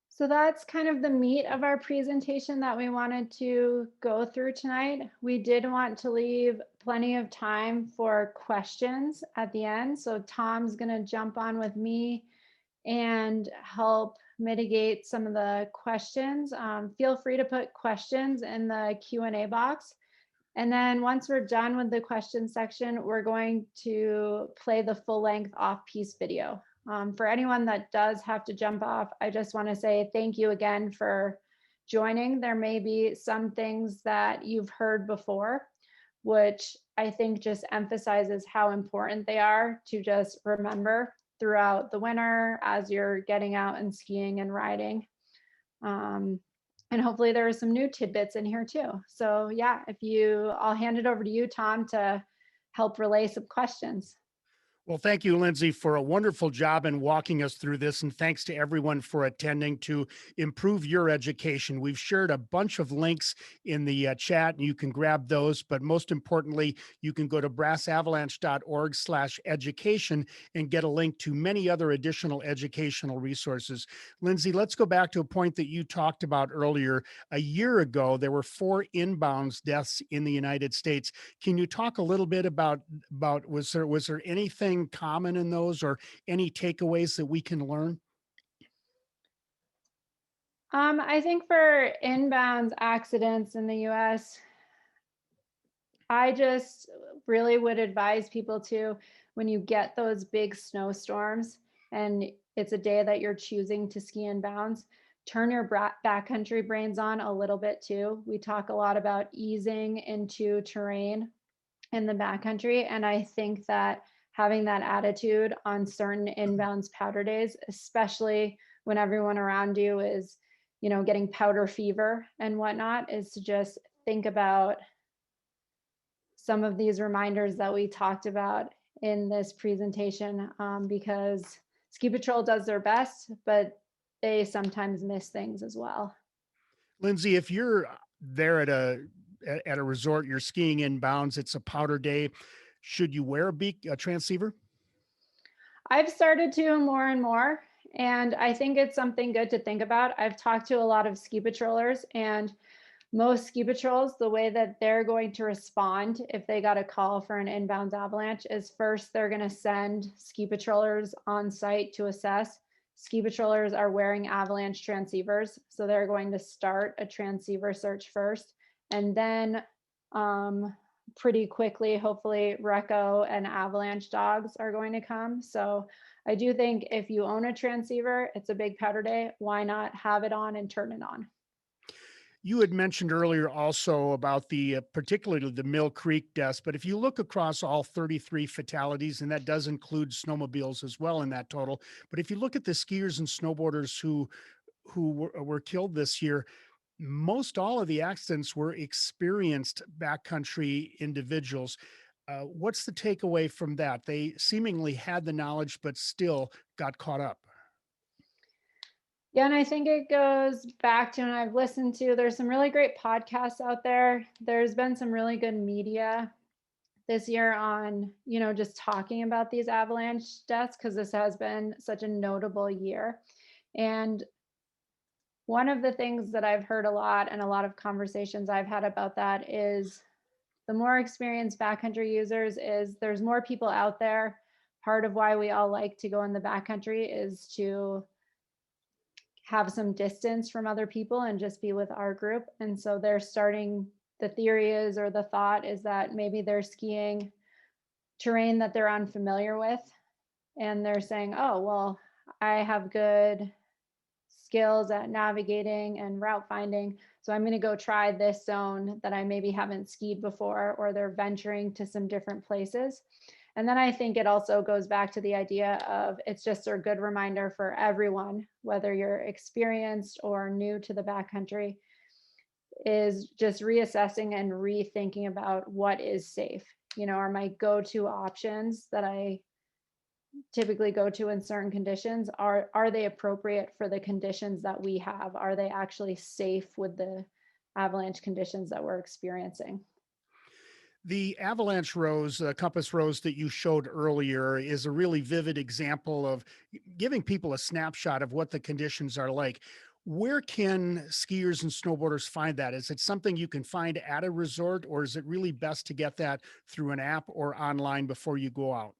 Speaker 3: So that's kind of the meat of our presentation that we wanted to go through tonight. We did want to leave plenty of time for questions at the end. So Tom's going to jump on with me and help mitigate some of the questions. Feel free to put questions in the Q&A box. And then once we're done with the question section, we're going to play the full-length off-piste video. For anyone that does have to jump off, I just want to say thank you again for joining. There may be some things that you've heard before, which I think just emphasizes how important they are to just remember throughout the winter as you're getting out and skiing and riding. And hopefully there are some new tidbits in here too. So yeah, I'll hand it over to you, Tom, to help relay some questions.
Speaker 1: Well, thank you, Lindsay, for a wonderful job in walking us through this. And thanks to everyone for attending to improve your education. We've shared a bunch of links in the chat, and you can grab those. But most importantly, you can go to brassavalanche.org/education and get a link to many other additional educational resources. Lindsay, let's go back to a point that you talked about earlier. A year ago, there were 4 inbounds deaths in the United States. Can you talk a little bit about was there anything common in those or any takeaways that we can learn?
Speaker 3: I think for inbound accidents in the US, I just really would advise people to, when you get those big snowstorms and it's a day that you're choosing to ski inbounds, turn your backcountry brains on a little bit too. We talk a lot about easing into terrain in the backcountry, and I think that having that attitude on certain inbounds powder days, especially when everyone around you is, getting powder fever and whatnot, is to just think about some of these reminders that we talked about in this presentation, because Ski Patrol does their best, but they sometimes miss things as well.
Speaker 1: Lindsay, if you're there at a resort, you're skiing inbounds, it's a powder day, should you wear a transceiver?
Speaker 3: I've started to more and more, and I think it's something good to think about. I've talked to a lot of ski patrollers, and most ski patrols, the way that they're going to respond if they got a call for an inbound avalanche is first, they're going to send ski patrollers on site to assess. Ski patrollers are wearing avalanche transceivers, so they're going to start a transceiver search first. And then pretty quickly, hopefully, Reco and avalanche dogs are going to come. So I do think if you own a transceiver, it's a big powder day. Why not have it on and turn it on?
Speaker 1: You had mentioned earlier also about particularly the Mill Creek deaths, but if you look across all 33 fatalities, and that does include snowmobiles as well in that total, but if you look at the skiers and snowboarders who were killed this year, most all of the accidents were experienced backcountry individuals. What's the takeaway from that? They seemingly had the knowledge, but still got caught up.
Speaker 3: Yeah, and I think it goes back to, and I've listened to, there's some really great podcasts out there. There's been some really good media this year on, just talking about these avalanche deaths, because this has been such a notable year. And one of the things that I've heard a lot, and a lot of conversations I've had about that, is the more experienced backcountry users is there's more people out there. Part of why we all like to go in the backcountry is to have some distance from other people and just be with our group. And so they're starting, the theory is, or the thought is, that maybe they're skiing terrain that they're unfamiliar with. And they're saying, oh, well, I have good skills at navigating and route finding, so I'm going to go try this zone that I maybe haven't skied before, or they're venturing to some different places. And then I think it also goes back to the idea of, it's just a good reminder for everyone, whether you're experienced or new to the backcountry, is just reassessing and rethinking about what is safe. Are my go-to options that I typically go to in certain conditions, are they appropriate for the conditions that we have? Are they actually safe with the avalanche conditions that we're experiencing?
Speaker 1: The avalanche rose, compass rose that you showed earlier is a really vivid example of giving people a snapshot of what the conditions are like. Where can skiers and snowboarders find that? Is it something you can find at a resort, or is it really best to get that through an app or online before you go out?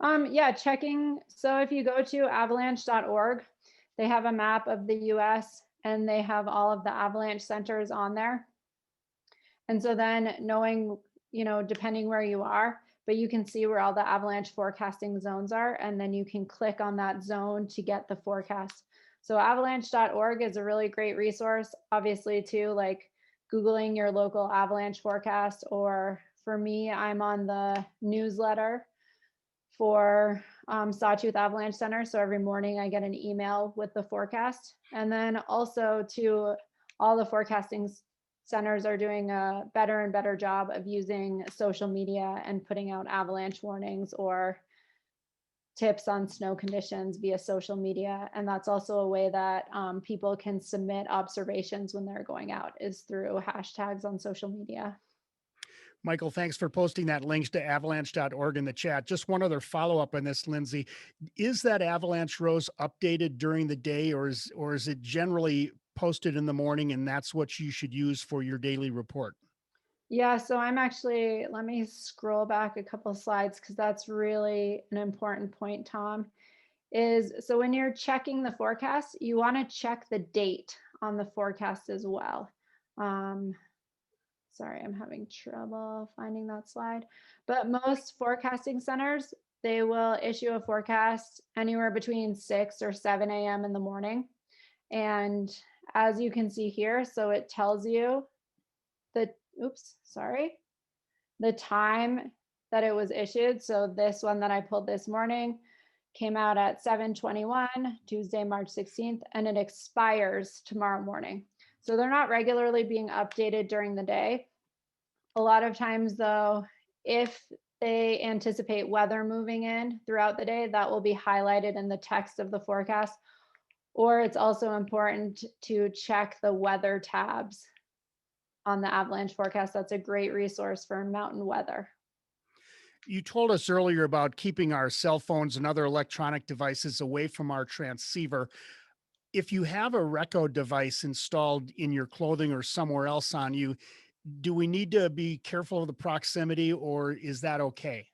Speaker 3: Yeah, checking. So if you go to avalanche.org, they have a map of the US and they have all of the avalanche centers on there. And so then knowing, depending where you are, but you can see where all the avalanche forecasting zones are, and then you can click on that zone to get the forecast. So avalanche.org is a really great resource, obviously, too, like Googling your local avalanche forecast, or for me, I'm on the newsletter for Sawtooth Avalanche Center. So every morning I get an email with the forecast. And then also to all the forecasting centers are doing a better and better job of using social media and putting out avalanche warnings or tips on snow conditions via social media. And that's also a way that people can submit observations when they're going out, is through hashtags on social media.
Speaker 1: Michael, thanks for posting that link to avalanche.org in the chat. Just one other follow-up on this, Lindsay. Is that avalanche rose updated during the day, or is it generally posted in the morning and that's what you should use for your daily report?
Speaker 3: Yeah, so let me scroll back a couple of slides, because that's really an important point, Tom. So when you're checking the forecast, you want to check the date on the forecast as well. Sorry, I'm having trouble finding that slide. But most forecasting centers, they will issue a forecast anywhere between 6 or 7 a.m. in the morning. And as you can see here, so it tells you the time that it was issued. So this one that I pulled this morning came out at 7:21, Tuesday, March 16th, and it expires tomorrow morning. So they're not regularly being updated during the day. A lot of times, though, if they anticipate weather moving in throughout the day, that will be highlighted in the text of the forecast. Or it's also important to check the weather tabs on the avalanche forecast. That's a great resource for mountain weather.
Speaker 1: You told us earlier about keeping our cell phones and other electronic devices away from our transceiver. If you have a Reco device installed in your clothing or somewhere else on you, do we need to be careful of the proximity, or is that okay?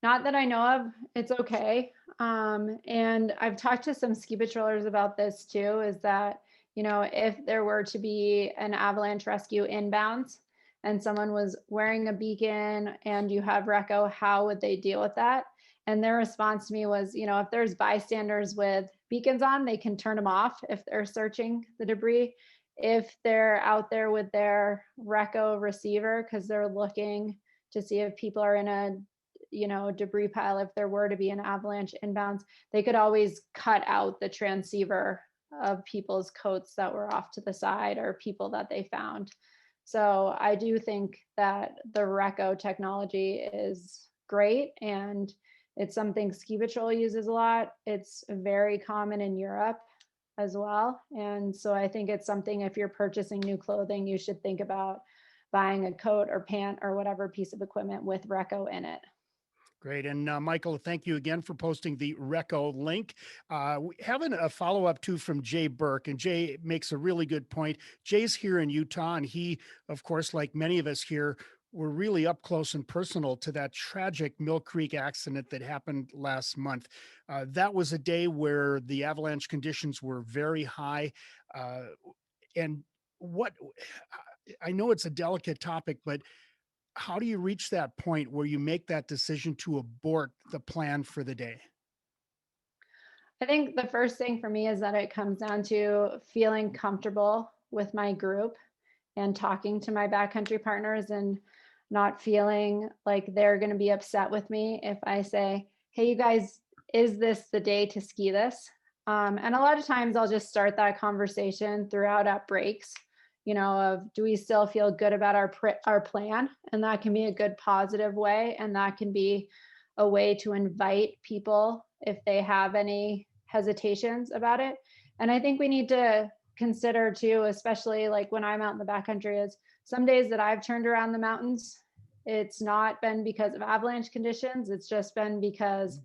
Speaker 3: Not that I know of, it's okay. And I've talked to some ski patrollers about this too, is that, if there were to be an avalanche rescue inbounds and someone was wearing a beacon and you have Reco, how would they deal with that? And their response to me was, if there's bystanders with beacons on, they can turn them off if they're searching the debris. If they're out there with their Reco receiver, because they're looking to see if people are in a debris pile, if there were to be an avalanche inbounds, they could always cut out the transceiver of people's coats that were off to the side or people that they found. So I do think that the Reco technology is great, and it's something Ski Patrol uses a lot. It's very common in Europe as well. And so I think it's something, if you're purchasing new clothing, you should think about buying a coat or pant or whatever piece of equipment with Reco in it.
Speaker 1: Great. And Michael, thank you again for posting the Reco link. We have a follow-up too from Jay Burke, and Jay makes a really good point. Jay's here in Utah, and he, of course, like many of us here, were really up close and personal to that tragic Mill Creek accident that happened last month. That was a day where the avalanche conditions were very high. And what I know it's a delicate topic, but how do you reach that point where you make that decision to abort the plan for the day?
Speaker 3: I think the first thing for me is that it comes down to feeling comfortable with my group and talking to my backcountry partners and not feeling like they're going to be upset with me if I say, hey, you guys, is this the day to ski this? And a lot of times I'll just start that conversation throughout at breaks, of do we still feel good about our plan? And that can be a good positive way. And that can be a way to invite people if they have any hesitations about it. And I think we need to consider too, especially like when I'm out in the backcountry, is some days that I've turned around the mountains, it's not been because of avalanche conditions. It's just been because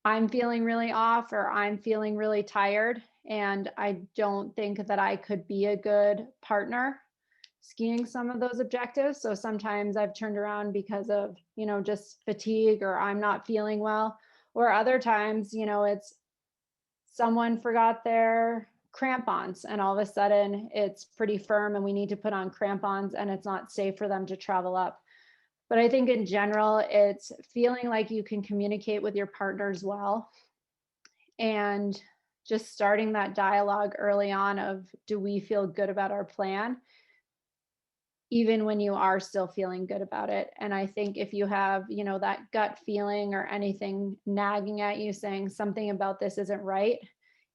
Speaker 3: I'm feeling really off or I'm feeling really tired. And I don't think that I could be a good partner skiing some of those objectives. So sometimes I've turned around because of, just fatigue or I'm not feeling well. Or other times, it's someone forgot their crampons and all of a sudden it's pretty firm and we need to put on crampons and it's not safe for them to travel up. But I think in general, it's feeling like you can communicate with your partners well and just starting that dialogue early on of, do we feel good about our plan? Even when you are still feeling good about it. And I think if you have, that gut feeling or anything nagging at you saying something about this isn't right,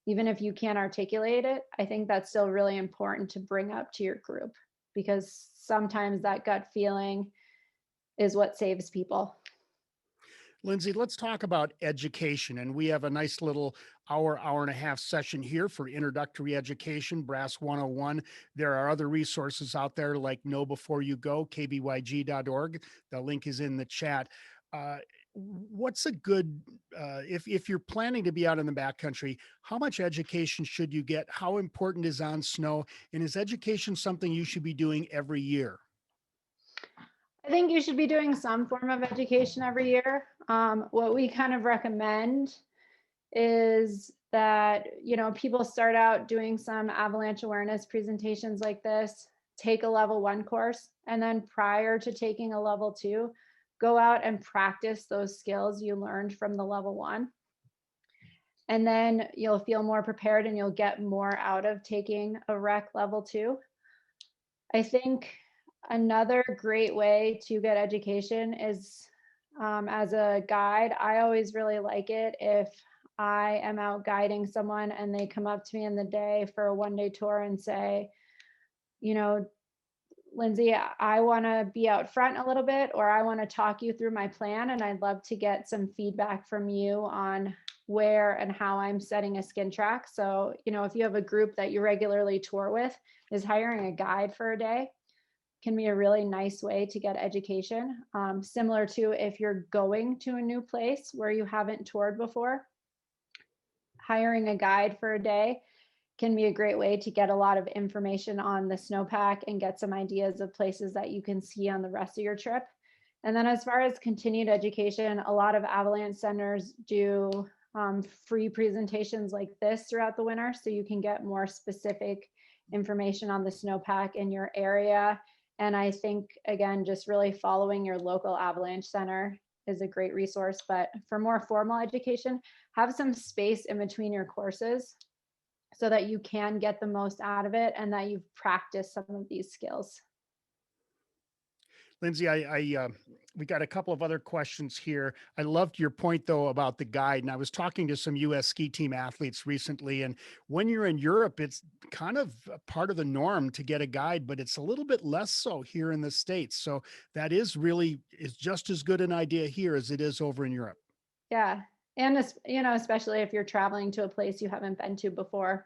Speaker 3: even if you can't articulate it, I think that's still really important to bring up to your group, because sometimes that gut feeling is what saves people.
Speaker 1: Lindsay, let's talk about education. And we have a nice little hour and a half session here for introductory education, Brass 101. There are other resources out there like Know Before You Go, kbyg.org. The link is in the chat. What's a good, if you're planning to be out in the backcountry, how much education should you get? How important is on snow? And is education something you should be doing every year?
Speaker 3: I think you should be doing some form of education every year. What we kind of recommend is that, people start out doing some avalanche awareness presentations like this, take a level 1 course, and then prior to taking a level 2, go out and practice those skills you learned from the level 1. And then you'll feel more prepared and you'll get more out of taking a rec level 2. I think another great way to get education is as a guide. I always really like it if I am out guiding someone and they come up to me in the day for a 1-day tour and say, Lindsay, I want to be out front a little bit, or I want to talk you through my plan. And I'd love to get some feedback from you on where and how I'm setting a skin track. So, if you have a group that you regularly tour with, is hiring a guide for a day can be a really nice way to get education. Similar to if you're going to a new place where you haven't toured before, hiring a guide for a day can be a great way to get a lot of information on the snowpack and get some ideas of places that you can see on the rest of your trip. And then as far as continued education, a lot of avalanche centers do free presentations like this throughout the winter, so you can get more specific information on the snowpack in your area. And I think, again, just really following your local avalanche center is a great resource. But for more formal education, have some space in between your courses so that you can get the most out of it and that you've practiced some of these skills.
Speaker 1: Lindsay, we got a couple of other questions here. I loved your point though about the guide, and I was talking to some U.S. ski team athletes recently. And when you're in Europe, it's kind of a part of the norm to get a guide, but it's a little bit less so here in the States. So that is just as good an idea here as it is over in Europe.
Speaker 3: Yeah, and especially if you're traveling to a place you haven't been to before,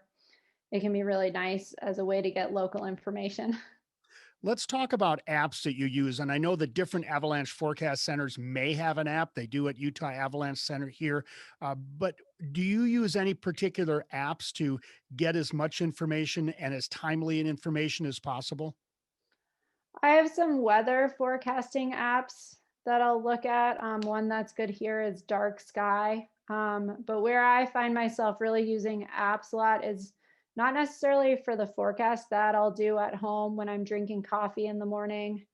Speaker 3: it can be really nice as a way to get local information.
Speaker 1: Let's talk about apps that you use. And I know that different avalanche forecast centers may have an app. They do at Utah Avalanche Center here. But do you use any particular apps to get as much information and as timely an information as possible?
Speaker 3: I have some weather forecasting apps that I'll look at. One that's good here is Dark Sky. But where I find myself really using apps a lot is not necessarily for the forecast that I'll do at home when I'm drinking coffee in the morning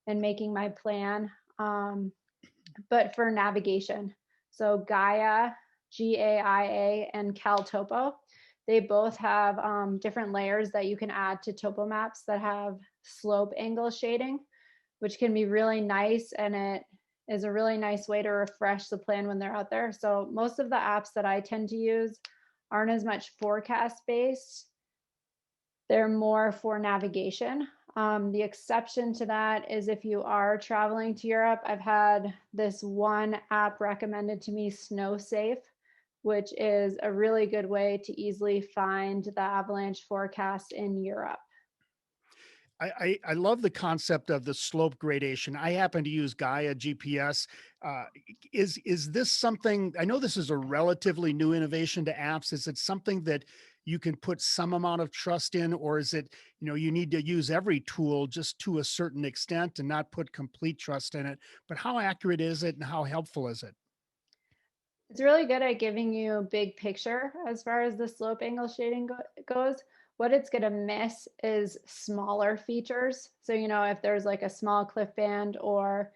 Speaker 3: and making my plan, but for navigation. So Gaia, GAIA, and CalTopo, they both have different layers that you can add to topo maps that have slope angle shading, which can be really nice, and it is a really nice way to refresh the plan when they're out there. So most of the apps that I tend to use aren't as much forecast based. They're more for navigation. The exception to that is if you are traveling to Europe. I've had this one app recommended to me, Snow Safe, which is a really good way to easily find the avalanche forecast in Europe.
Speaker 1: I love the concept of the slope gradation. I happen to use Gaia GPS. Is this something, I know this is a relatively new innovation to apps. Is it something that you can put some amount of trust in, or is it, you need to use every tool just to a certain extent and not put complete trust in it? But how accurate is it and how helpful is it?
Speaker 3: It's really good at giving you a big picture as far as the slope angle shading goes. What it's going to miss is smaller features. So, if there's like a small cliff band or,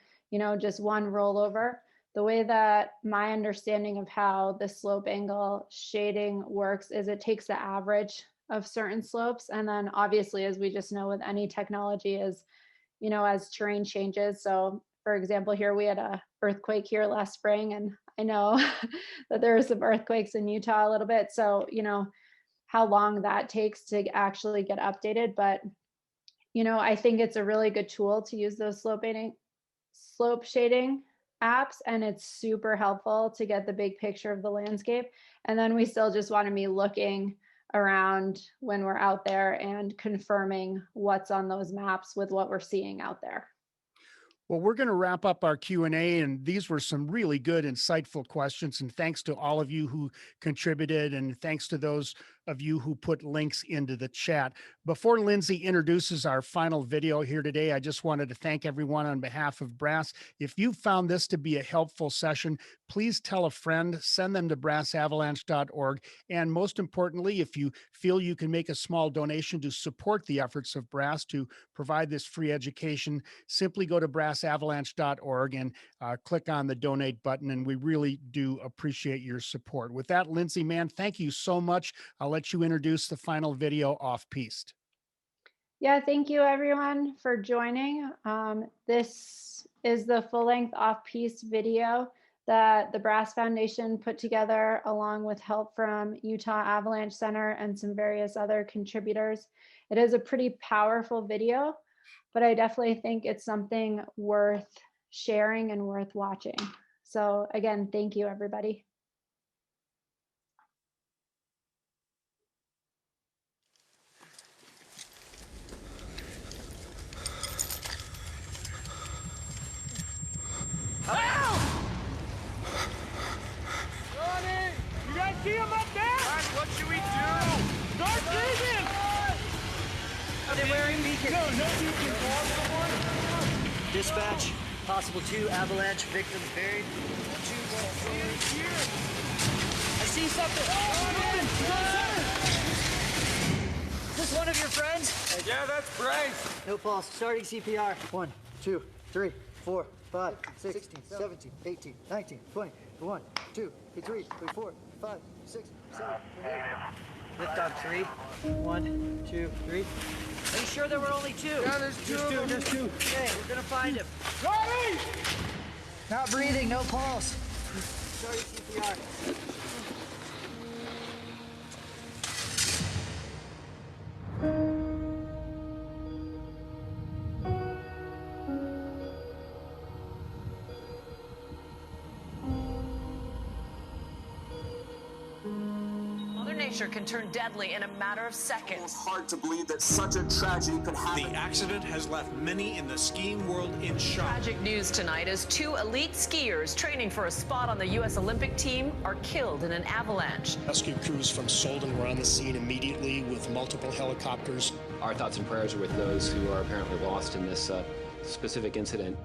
Speaker 3: just one rollover, the way that my understanding of how the slope angle shading works is it takes the average of certain slopes. And then obviously, as we just know with any technology is, as terrain changes. So for example, here we had a earthquake here last spring, and I know that there are some earthquakes in Utah a little bit. So, how long that takes to actually get updated. But, I think it's a really good tool to use those slope shading apps, and it's super helpful to get the big picture of the landscape. And then we still just want to be looking around when we're out there and confirming what's on those maps with what we're seeing out there.
Speaker 1: Well, we're going to wrap up our Q&A, and these were some really good, insightful questions. And thanks to all of you who contributed, and thanks to those of you who put links into the chat. Before Lindsay introduces our final video here today, I just wanted to thank everyone on behalf of Brass. If you found this to be a helpful session, please tell a friend, send them to brassavalanche.org. And most importantly, if you feel you can make a small donation to support the efforts of Brass to provide this free education, simply go to brassavalanche.org and click on the donate button. And we really do appreciate your support. With that, Lindsay Mann, thank you so much. I'll let you introduce the final video off-piste.
Speaker 3: Yeah, thank you everyone for joining. This is the full-length off-piste video that the Brass Foundation put together along with help from Utah Avalanche Center and some various other contributors. It is a pretty powerful video, but I definitely think it's something worth sharing and worth watching. So again, thank you everybody.
Speaker 8: beacon. No beacon. Dispatch, possible 2 avalanche victims buried. 1, 2, 1, 4. I see something. Is this one of your friends?
Speaker 9: Yeah, that's Bryce.
Speaker 8: No pulse. Starting CPR. 1, 2, 3, 4, 5, 6, 16, 17, 18, 19, 20. 1, 2, 3, 4, 5, 6, 7, 8. Lift off 3. 1, 2, 3. Are you sure there were only 2?
Speaker 9: Yeah, there's two.
Speaker 8: Okay, we're gonna find him.
Speaker 9: Ronnie!
Speaker 8: Not breathing, no pulse. Starting CPR.
Speaker 10: Nature can turn deadly in a matter of seconds.
Speaker 11: It's hard to believe that such a tragedy could happen.
Speaker 12: The accident has left many in the skiing world in shock.
Speaker 10: Tragic news tonight as 2 elite skiers training for a spot on the U.S. Olympic team are killed in an avalanche.
Speaker 13: Rescue crews from Solden were on the scene immediately with multiple helicopters.
Speaker 14: Our thoughts and prayers are with those who are apparently lost in this specific incident.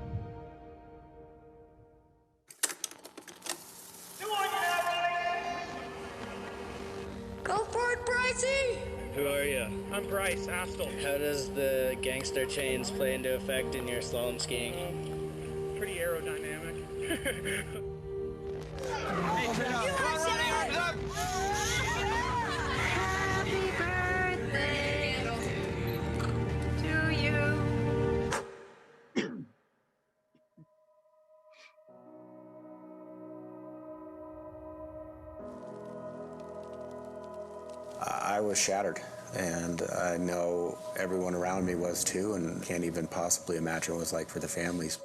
Speaker 10: Go for it, Brycey!
Speaker 15: Who are you? I'm Bryce Astle. How does the gangster chains play into effect in your slalom skiing?
Speaker 16: Pretty aerodynamic.
Speaker 10: Happy birthday to you.
Speaker 17: I was shattered, and I know everyone around me was too, and can't even possibly imagine what it was like for the families.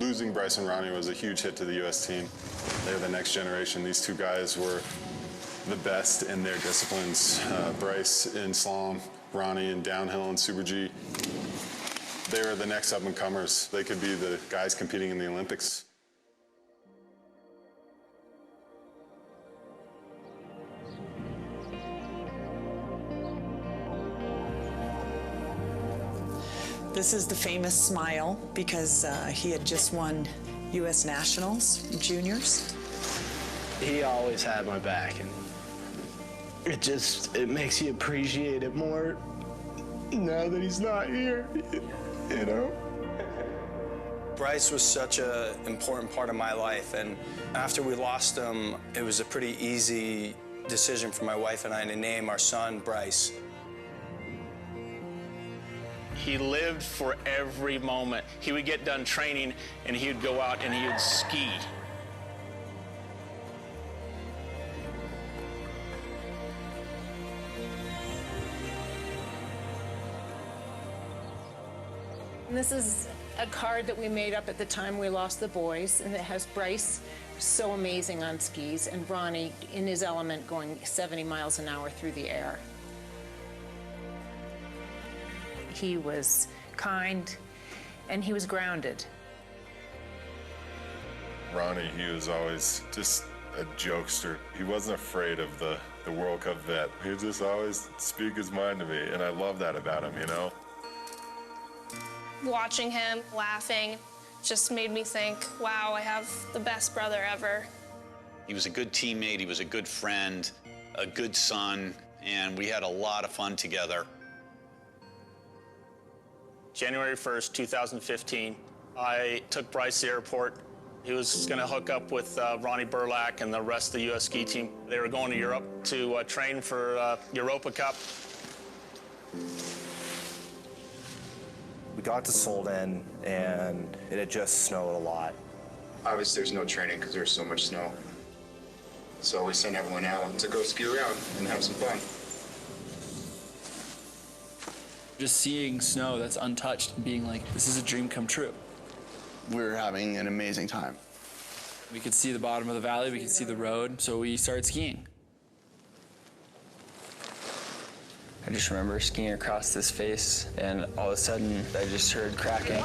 Speaker 18: Losing Bryce and Ronnie was a huge hit to the U.S. team. They're the next generation. These 2 guys were the best in their disciplines. Bryce in slalom, Ronnie in downhill and Super G. They were the next up-and-comers. They could be the guys competing in the Olympics.
Speaker 19: This is the famous smile because he had just won U.S. Nationals juniors.
Speaker 20: He always had my back, and it makes you appreciate it more now that he's not here, you know?
Speaker 21: Bryce was such an important part of my life, and after we lost him, it was a pretty easy decision for my wife and I to name our son Bryce.
Speaker 22: He lived for every moment. He would get done training and he would go out and he would ski.
Speaker 23: This is a card that we made up at the time we lost the boys, and it has Bryce, so amazing on skis, and Ronnie in his element going 70 miles an hour through the air. He was kind, and he was grounded.
Speaker 18: Ronnie, he was always just a jokester. He wasn't afraid of the World Cup vet. He would just always speak his mind to me, and I love that about him, you know?
Speaker 24: Watching him laughing just made me think, wow, I have the best brother ever.
Speaker 25: He was a good teammate, he was a good friend, a good son, and we had a lot of fun together.
Speaker 22: January 1st, 2015, I took Bryce to the airport. He was going to hook up with Ronnie Burlack and the rest of the U.S. ski team. They were going to Europe to train for Europa Cup.
Speaker 26: We got to Solden, and it had just snowed a lot.
Speaker 27: Obviously, there's no training because there's so much snow. So we sent everyone out to go ski around and have some fun.
Speaker 28: Just seeing snow that's untouched and being like, this is a dream come true.
Speaker 27: We're having an amazing time.
Speaker 28: We could see the bottom of the valley, we could see the road, so we started skiing.
Speaker 29: I just remember skiing across this face, and all of a sudden, I just heard cracking.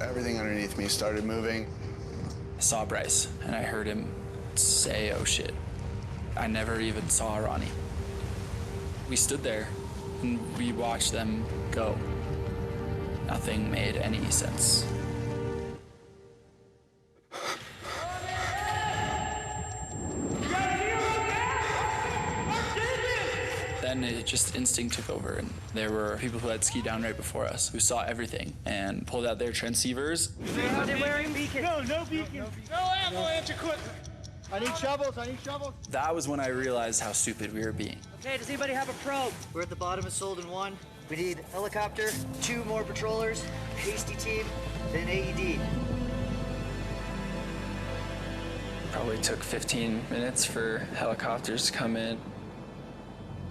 Speaker 27: Everything underneath me started moving.
Speaker 28: I saw Bryce, and I heard him say, oh shit. I never even saw Ronnie. We stood there and we watched them go. Nothing made any sense. Then it just instinct took over, and there were people who had skied down right before us who saw everything and pulled out their transceivers.
Speaker 8: Are they wearing beacons?
Speaker 20: No beacons. No avalanche equipment.
Speaker 8: I need shovels.
Speaker 28: That was when I realized how stupid we were being.
Speaker 8: Okay, does anybody have a probe? We're at the bottom of Solden 1. We need helicopter, 2 more patrollers, hasty team, then AED.
Speaker 29: Probably took 15 minutes for helicopters to come in.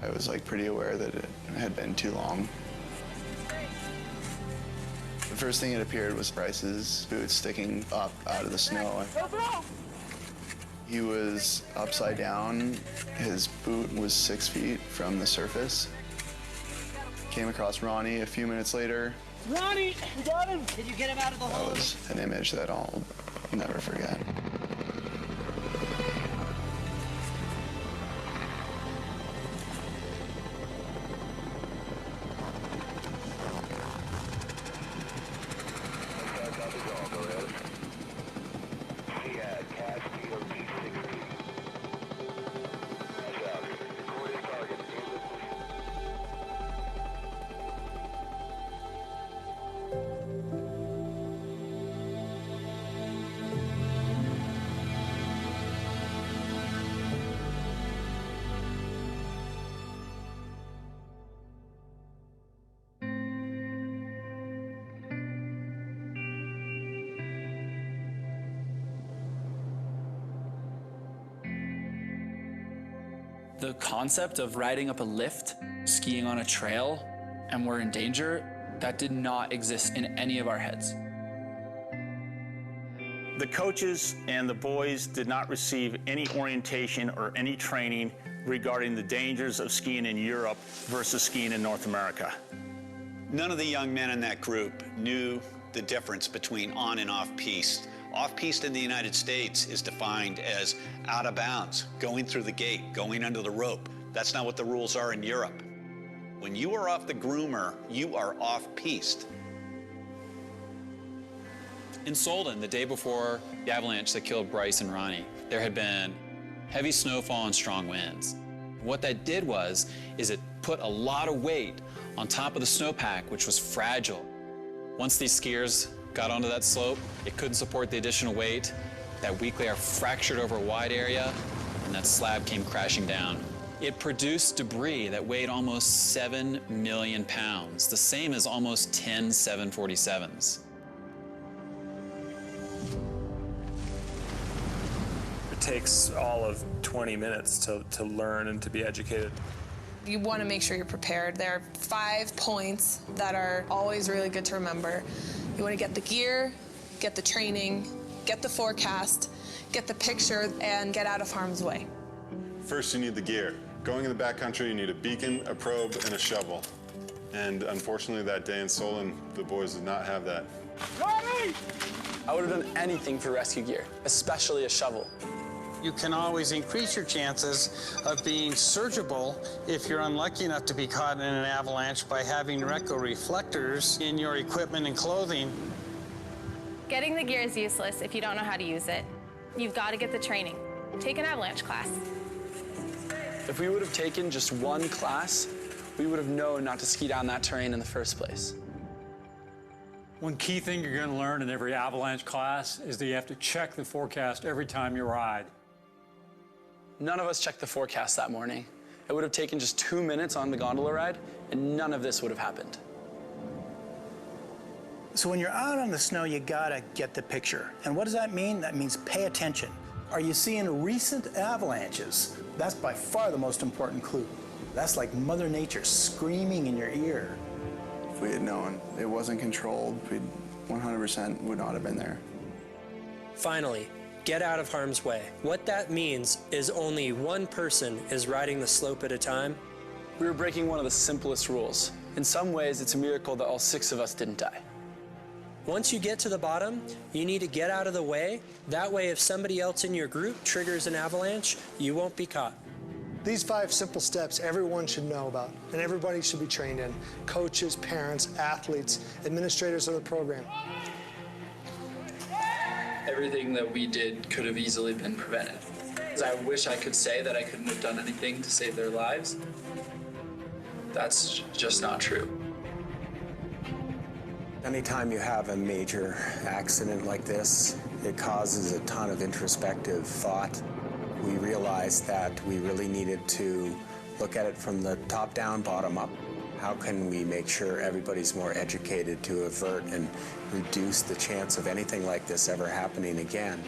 Speaker 1: I was pretty aware that it had been too long. The first thing that appeared was Bryce's boots sticking up out of the snow. He was upside down. His boot was 6 feet from the surface. Came across Ronnie a few minutes later.
Speaker 8: Ronnie, we got him. Did you get him out of the hole?
Speaker 1: That was an image that I'll never forget.
Speaker 28: The concept of riding up a lift, skiing on a trail, and we're in danger, that did not exist in any of our heads.
Speaker 22: The coaches and the boys did not receive any orientation or any training regarding the dangers of skiing in Europe versus skiing in North America.
Speaker 25: None of the young men in that group knew the difference between on and off-piste. Off-piste in the United States is defined as out of bounds, going through the gate, going under the rope. That's not what the rules are in Europe. When you are off the groomer, you are off-piste.
Speaker 2: In Solden, the day before the avalanche that killed Bryce and Ronnie, there had been heavy snowfall and strong winds. What that did is it put a lot of weight on top of the snowpack, which was fragile. Once these skiers got onto that slope, it couldn't support the additional weight. That weak layer fractured over a wide area, and that slab came crashing down. It produced debris that weighed almost 7 million pounds, the same as almost 10 747s.
Speaker 3: It takes all of 20 minutes to learn and to be educated.
Speaker 24: You want to make sure you're prepared. There are 5 points that are always really good to remember. You want to get the gear, get the training, get the forecast, get the picture, and get out of harm's way.
Speaker 18: First, you need the gear. Going in the backcountry, you need a beacon, a probe, and a shovel. And unfortunately, that day in Solden, the boys did not have that.
Speaker 15: Ronnie! I would have done anything for rescue gear, especially a shovel.
Speaker 4: You can always increase your chances of being surgical if you're unlucky enough to be caught in an avalanche by having retroreflectors in your equipment and clothing.
Speaker 5: Getting the gear is useless if you don't know how to use it. You've got to get the training. Take an avalanche class.
Speaker 15: If we would have taken just one class, we would have known not to ski down that terrain in the first place.
Speaker 6: One key thing you're going to learn in every avalanche class is that you have to check the forecast every time you ride.
Speaker 15: None of us checked the forecast that morning. It would have taken just 2 minutes on the gondola ride, and none of this would have happened.
Speaker 7: So when you're out on the snow, you gotta get the picture. And what does that mean? That means pay attention. Are you seeing recent avalanches? That's by far the most important clue. That's like Mother Nature screaming in your ear.
Speaker 1: If we had known it wasn't controlled, we 100% would not have been there.
Speaker 9: Finally, get out of harm's way. What that means is only one person is riding the slope at a time.
Speaker 15: We were breaking one of the simplest rules. In some ways, it's a miracle that all 6 of us didn't die.
Speaker 9: Once you get to the bottom, you need to get out of the way. That way, if somebody else in your group triggers an avalanche, you won't be caught.
Speaker 10: These 5 simple steps everyone should know about, and everybody should be trained in. Coaches, parents, athletes, administrators of the program.
Speaker 28: Everything that we did could have easily been prevented. I wish I could say that I couldn't have done anything to save their lives. That's just not true.
Speaker 11: Anytime you have a major accident like this, it causes a ton of introspective thought. We realized that we really needed to look at it from the top down, bottom up. How can we make sure everybody's more educated to avert and reduce the chance of anything like this ever happening again?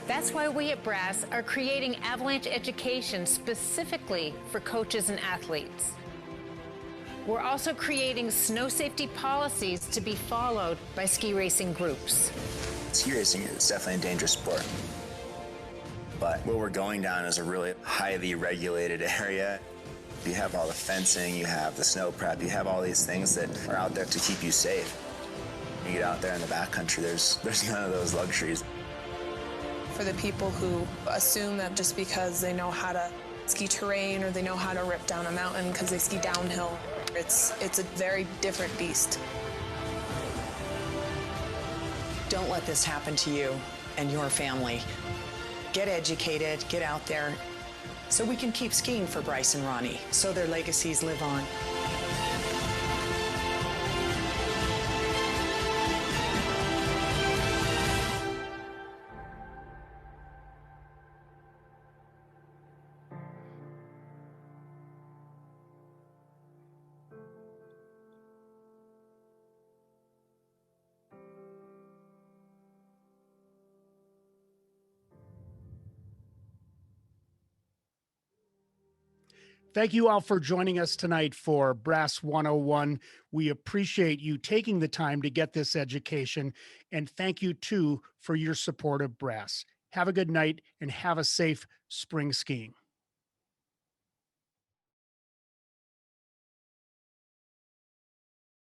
Speaker 23: That's why we at Brass are creating avalanche education specifically for coaches and athletes. We're also creating snow safety policies to be followed by ski racing groups.
Speaker 12: Ski racing is definitely a dangerous sport. But what we're going down is a really highly regulated area. You have all the fencing, you have the snow prep, you have all these things that are out there to keep you safe. You get out there in the backcountry, there's none of those luxuries.
Speaker 24: For the people who assume that just because they know how to ski terrain or they know how to rip down a mountain because they ski downhill, it's a very different beast.
Speaker 13: Don't let this happen to you and your family. Get educated, get out there, so we can keep skiing for Bryce and Ronnie, so their legacies live on.
Speaker 14: Thank you all for joining us tonight for Brass 101. We appreciate you taking the time to get this education, and thank you too for your support of Brass. Have a good night and have a safe spring skiing.